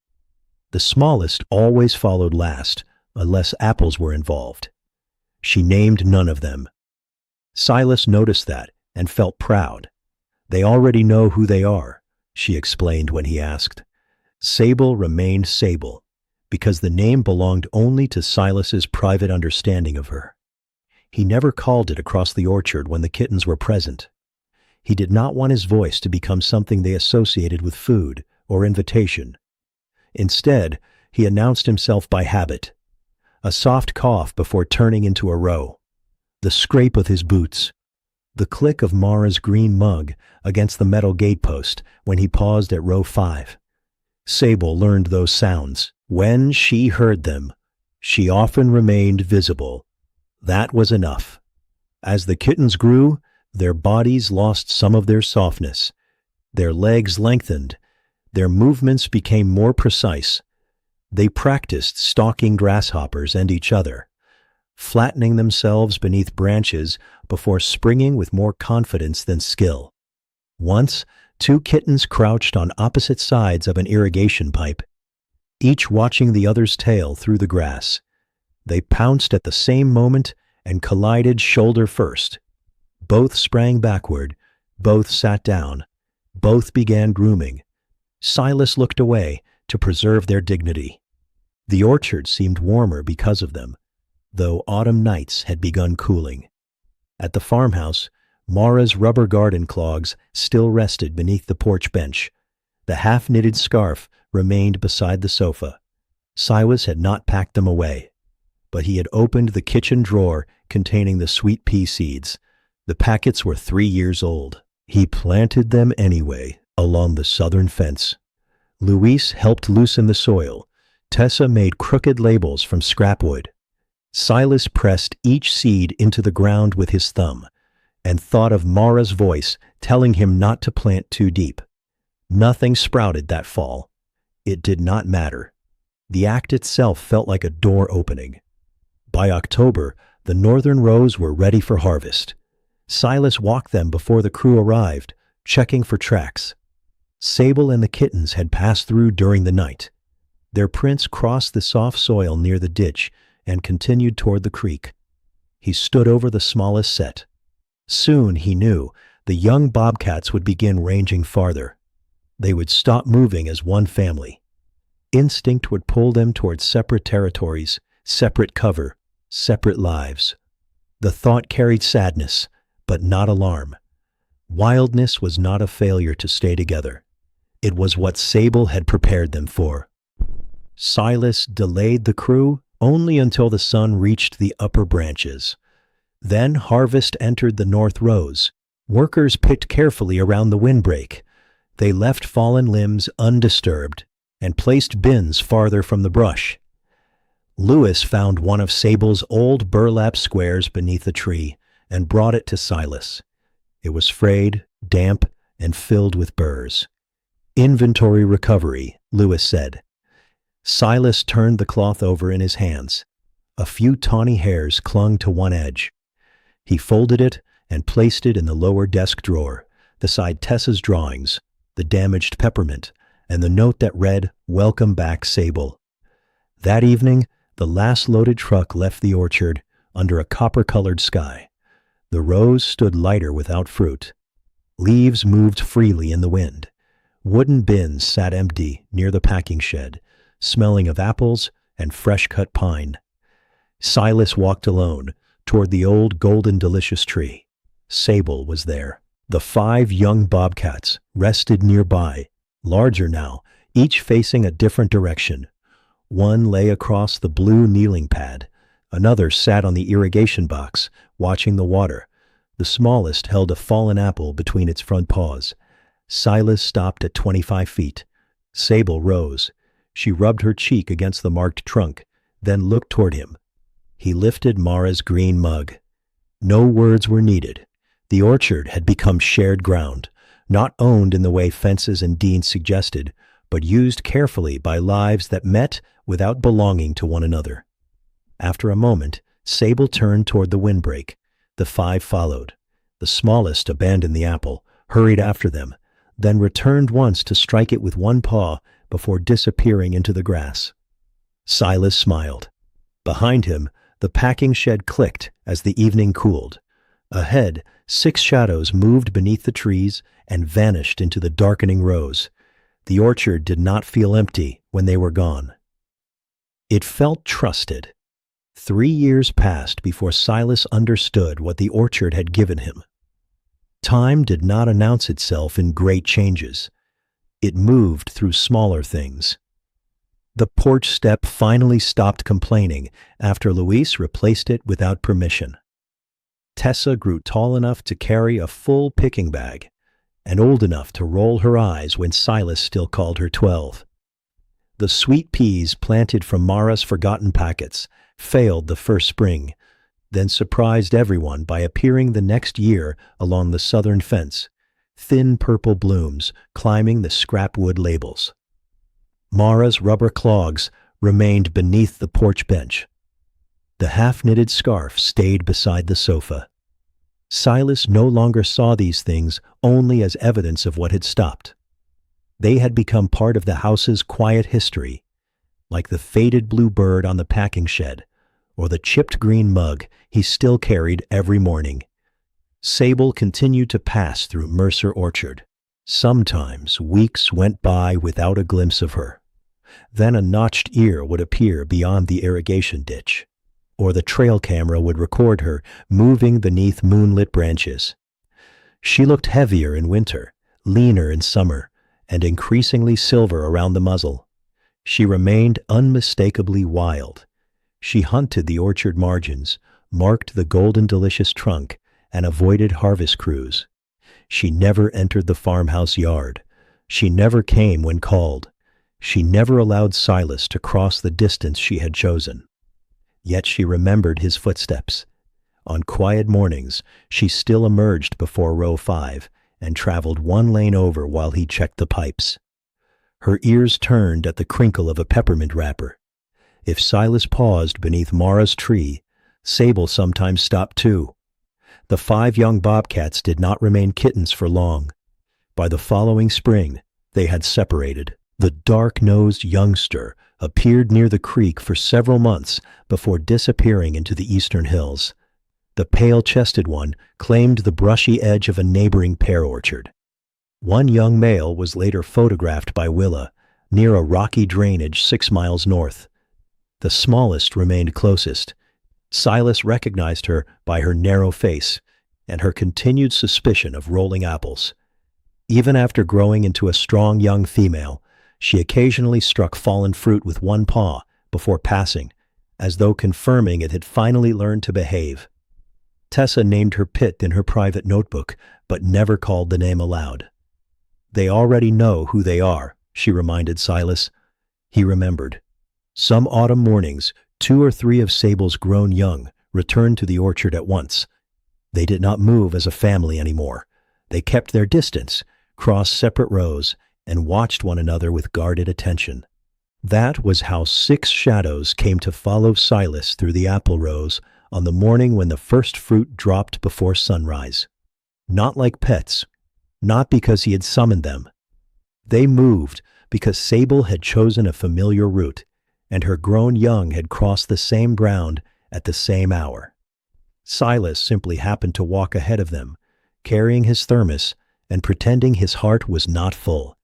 The smallest always followed last, unless apples were involved. She named none of them. Silas noticed that and felt proud. They already know who they are, she explained when he asked. Sable remained Sable, because the name belonged only to Silas's private understanding of her. He never called it across the orchard when the kittens were present. He did not want his voice to become something they associated with food or invitation. Instead, he announced himself by habit. A soft cough before turning into a row. The scrape of his boots. The click of Mara's green mug against the metal gatepost when he paused at row 5. Sable learned those sounds. When she heard them, she often remained visible. That was enough. As the kittens grew, their bodies lost some of their softness. Their legs lengthened. Their movements became more precise. They practiced stalking grasshoppers and each other, flattening themselves beneath branches before springing with more confidence than skill. Once, 2 kittens crouched on opposite sides of an irrigation pipe, each watching the other's tail through the grass. They pounced at the same moment and collided shoulder first. Both sprang backward, both sat down, both began grooming. Silas looked away to preserve their dignity. The orchard seemed warmer because of them, though autumn nights had begun cooling. At the farmhouse, Mara's rubber garden clogs still rested beneath the porch bench. The half-knitted scarf remained beside the sofa. Silas had not packed them away, but he had opened the kitchen drawer containing the sweet pea seeds. The packets were 3 years old. He planted them anyway, along the southern fence. Luis helped loosen the soil. Tessa made crooked labels from scrap wood. Silas pressed each seed into the ground with his thumb, and thought of Mara's voice telling him not to plant too deep. Nothing sprouted that fall. It did not matter. The act itself felt like a door opening. By October, the northern rows were ready for harvest. Silas walked them before the crew arrived, checking for tracks. Sable and the kittens had passed through during the night. Their prints crossed the soft soil near the ditch and continued toward the creek. He stood over the smallest set. Soon, he knew, the young bobcats would begin ranging farther. They would stop moving as one family. Instinct would pull them toward separate territories, separate cover, separate lives. The thought carried sadness, but not alarm. Wildness was not a failure to stay together. It was what Sable had prepared them for. Silas delayed the crew only until the sun reached the upper branches. Then harvest entered the north rows. Workers picked carefully around the windbreak. They left fallen limbs undisturbed and placed bins farther from the brush. Lewis found one of Sable's old burlap squares beneath a tree and brought it to Silas. It was frayed, damp, and filled with burrs. Inventory recovery, Lewis said. Silas turned the cloth over in his hands. A few tawny hairs clung to one edge. He folded it and placed it in the lower desk drawer, beside Tessa's drawings, the damaged peppermint, and the note that read, "Welcome back, Sable." That evening, the last loaded truck left the orchard under a copper-colored sky. The rows stood lighter without fruit. Leaves moved freely in the wind. Wooden bins sat empty near the packing shed, smelling of apples and fresh-cut pine. Silas walked alone toward the old golden delicious tree. Sable was there. The 5 young bobcats rested nearby, larger now, each facing a different direction. One lay across the blue kneeling pad. Another sat on the irrigation box, watching the water. The smallest held a fallen apple between its front paws. Silas stopped at 25 feet. Sable rose. She rubbed her cheek against the marked trunk, then looked toward him. He lifted Mara's green mug. No words were needed. The orchard had become shared ground, not owned in the way fences and deeds suggested, but used carefully by lives that met without belonging to one another. After a moment, Sable turned toward the windbreak. The 5 followed. The smallest abandoned the apple, hurried after them, then returned once to strike it with one paw before disappearing into the grass. Silas smiled. Behind him, the packing shed clicked as the evening cooled. Ahead, 6 shadows moved beneath the trees and vanished into the darkening rows. The orchard did not feel empty when they were gone. It felt trusted. 3 years passed before Silas understood what the orchard had given him. Time did not announce itself in great changes. It moved through smaller things. The porch step finally stopped complaining after Luis replaced it without permission. Tessa grew tall enough to carry a full picking bag, and old enough to roll her eyes when Silas still called her 12. The sweet peas planted from Mara's forgotten packets failed the first spring, then surprised everyone by appearing the next year along the southern fence, thin purple blooms climbing the scrap wood labels. Mara's rubber clogs remained beneath the porch bench. The half-knitted scarf stayed beside the sofa. Silas no longer saw these things only as evidence of what had stopped. They had become part of the house's quiet history, like the faded blue bird on the packing shed, or the chipped green mug he still carried every morning. Sable continued to pass through Mercer Orchard. Sometimes weeks went by without a glimpse of her. Then a notched ear would appear beyond the irrigation ditch, or the trail camera would record her moving beneath moonlit branches. She looked heavier in winter, leaner in summer, and increasingly silver around the muzzle. She remained unmistakably wild. She hunted the orchard margins, marked the golden delicious trunk, and avoided harvest crews. She never entered the farmhouse yard. She never came when called. She never allowed Silas to cross the distance she had chosen. Yet she remembered his footsteps. On quiet mornings, she still emerged before row 5 and traveled one lane over while he checked the pipes. Her ears turned at the crinkle of a peppermint wrapper. If Silas paused beneath Mara's tree, Sable sometimes stopped too. The 5 young bobcats did not remain kittens for long. By the following spring, they had separated. The dark-nosed youngster appeared near the creek for several months before disappearing into the eastern hills. The pale-chested one claimed the brushy edge of a neighboring pear orchard. One young male was later photographed by Willa near a rocky drainage 6 miles north. The smallest remained closest. Silas recognized her by her narrow face and her continued suspicion of rolling apples. Even after growing into a strong young female, she occasionally struck fallen fruit with one paw before passing, as though confirming it had finally learned to behave. Tessa named her pit in her private notebook, but never called the name aloud. "They already know who they are," she reminded Silas. He remembered. Some autumn mornings, 2 or 3 of Sable's grown young returned to the orchard at once. They did not move as a family anymore. They kept their distance, crossed separate rows, and watched one another with guarded attention. That was how 6 shadows came to follow Silas through the apple rows on the morning when the first fruit dropped before sunrise. Not like pets, not because he had summoned them. They moved because Sable had chosen a familiar route, and her grown young had crossed the same ground at the same hour. Silas simply happened to walk ahead of them, carrying his thermos and pretending his heart was not full.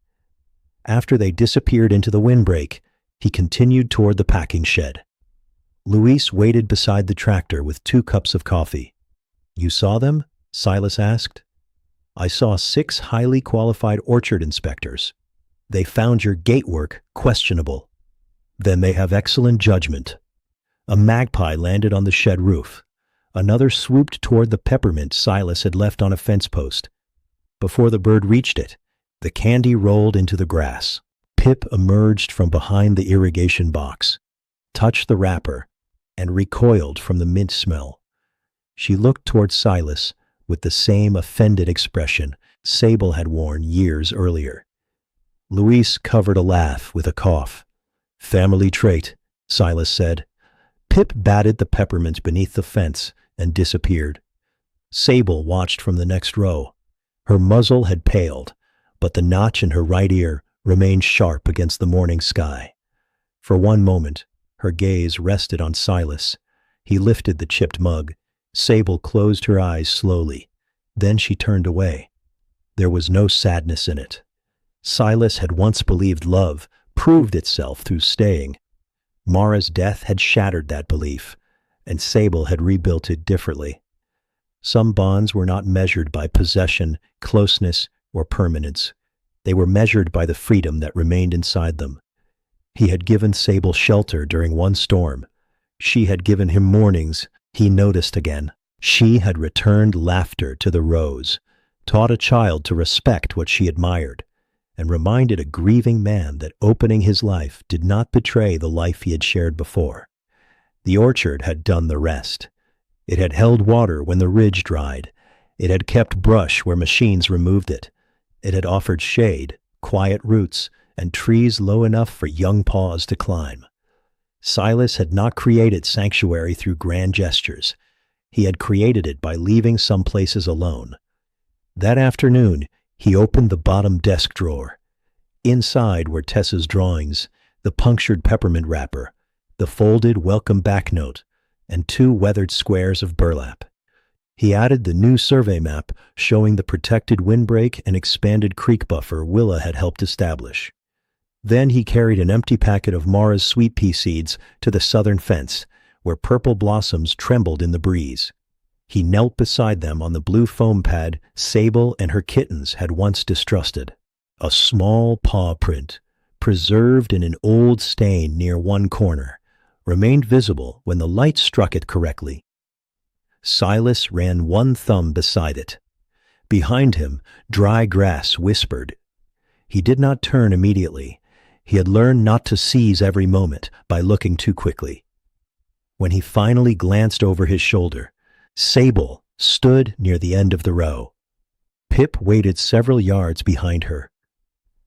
After they disappeared into the windbreak, he continued toward the packing shed. Luis waited beside the tractor with 2 cups of coffee. "You saw them?" Silas asked. "I saw 6 highly qualified orchard inspectors. They found your gate work questionable. Then they have excellent judgment." A magpie landed on the shed roof. Another swooped toward the peppermint Silas had left on a fence post. Before the bird reached it, the candy rolled into the grass. Pip emerged from behind the irrigation box, touched the wrapper, and recoiled from the mint smell. She looked toward Silas with the same offended expression Sable had worn years earlier. Luis covered a laugh with a cough. "Family trait," Silas said. Pip batted the peppermint beneath the fence and disappeared. Sable watched from the next row. Her muzzle had paled, but the notch in her right ear remained sharp against the morning sky. For one moment, her gaze rested on Silas. He lifted the chipped mug. Sable closed her eyes slowly. Then she turned away. There was no sadness in it. Silas had once believed love proved itself through staying. Mara's death had shattered that belief, and Sable had rebuilt it differently. Some bonds were not measured by possession, closeness, or permanence. They were measured by the freedom that remained inside them. He had given Sable shelter during one storm. She had given him mornings he noticed again. She had returned laughter to the rose, taught a child to respect what she admired, and reminded a grieving man that opening his life did not betray the life he had shared before. The orchard had done the rest. It had held water when the ridge dried. It had kept brush where machines removed it. It had offered shade, quiet roots, and trees low enough for young paws to climb. Silas had not created sanctuary through grand gestures. He had created it by leaving some places alone. That afternoon, he opened the bottom desk drawer. Inside were Tessa's drawings, the punctured peppermint wrapper, the folded welcome back note, and 2 weathered squares of burlap. He added the new survey map showing the protected windbreak and expanded creek buffer Willa had helped establish. Then he carried an empty packet of Mara's sweet pea seeds to the southern fence, where purple blossoms trembled in the breeze. He knelt beside them on the blue foam pad Sable and her kittens had once distrusted. A small paw print, preserved in an old stain near one corner, remained visible when the light struck it correctly. Silas ran one thumb beside it. Behind him, dry grass whispered. He did not turn immediately. He had learned not to seize every moment by looking too quickly. When he finally glanced over his shoulder, Sable stood near the end of the row. Pip waited several yards behind her.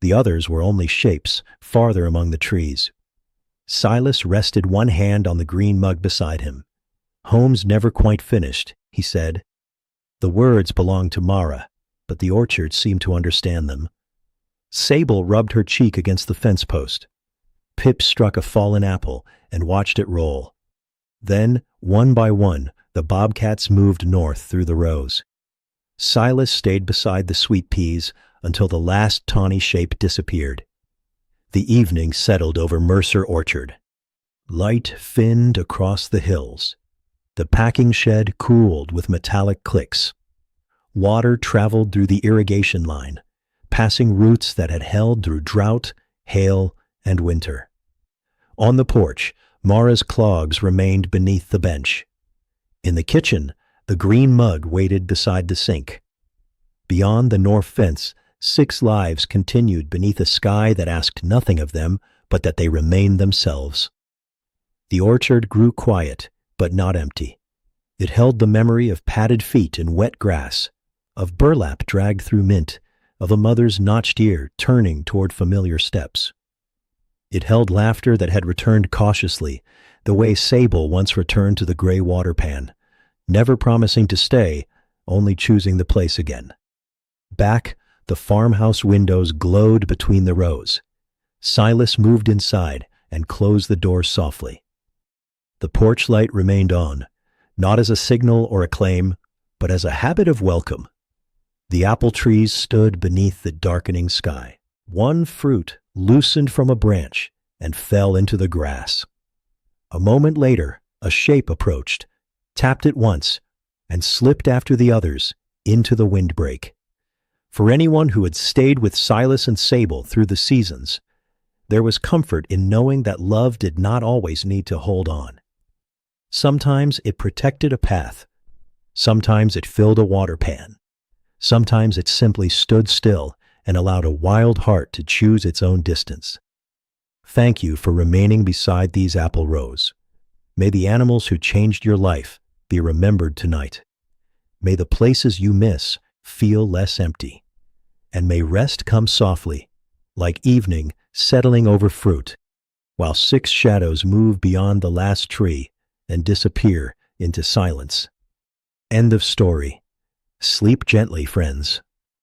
The others were only shapes, farther among the trees. Silas rested one hand on the green mug beside him. "Home's never quite finished," he said. The words belonged to Mara, but the orchard seemed to understand them. Sable rubbed her cheek against the fence post. Pip struck a fallen apple and watched it roll. Then, one by one, the bobcats moved north through the rows. Silas stayed beside the sweet peas until the last tawny shape disappeared. The evening settled over Mercer Orchard. Light finned across the hills. The packing shed cooled with metallic clicks. Water traveled through the irrigation line, passing roots that had held through drought, hail, and winter. On the porch, Mara's clogs remained beneath the bench. In the kitchen, the green mug waited beside the sink. Beyond the north fence, 6 lives continued beneath a sky that asked nothing of them but that they remain themselves. The orchard grew quiet, but not empty. It held the memory of padded feet in wet grass, of burlap dragged through mint, of a mother's notched ear turning toward familiar steps. It held laughter that had returned cautiously, the way Sable once returned to the gray water pan, never promising to stay, only choosing the place again. Back, the farmhouse windows glowed between the rows. Silas moved inside and closed the door softly. The porch light remained on, not as a signal or a claim, but as a habit of welcome. The apple trees stood beneath the darkening sky. One fruit loosened from a branch and fell into the grass. A moment later, a shape approached, tapped it once, and slipped after the others into the windbreak. For anyone who had stayed with Silas and Sable through the seasons, there was comfort in knowing that love did not always need to hold on. Sometimes it protected a path Sometimes it filled a water pan. Sometimes it simply stood still and allowed a wild heart to choose its own distance. Thank you for remaining beside these apple rows. May the animals who changed your life be remembered tonight. May the places you miss feel less empty. And may rest come softly, like evening settling over fruit, while 6 shadows move beyond the last tree and disappear into silence. End of story. Sleep gently, friends.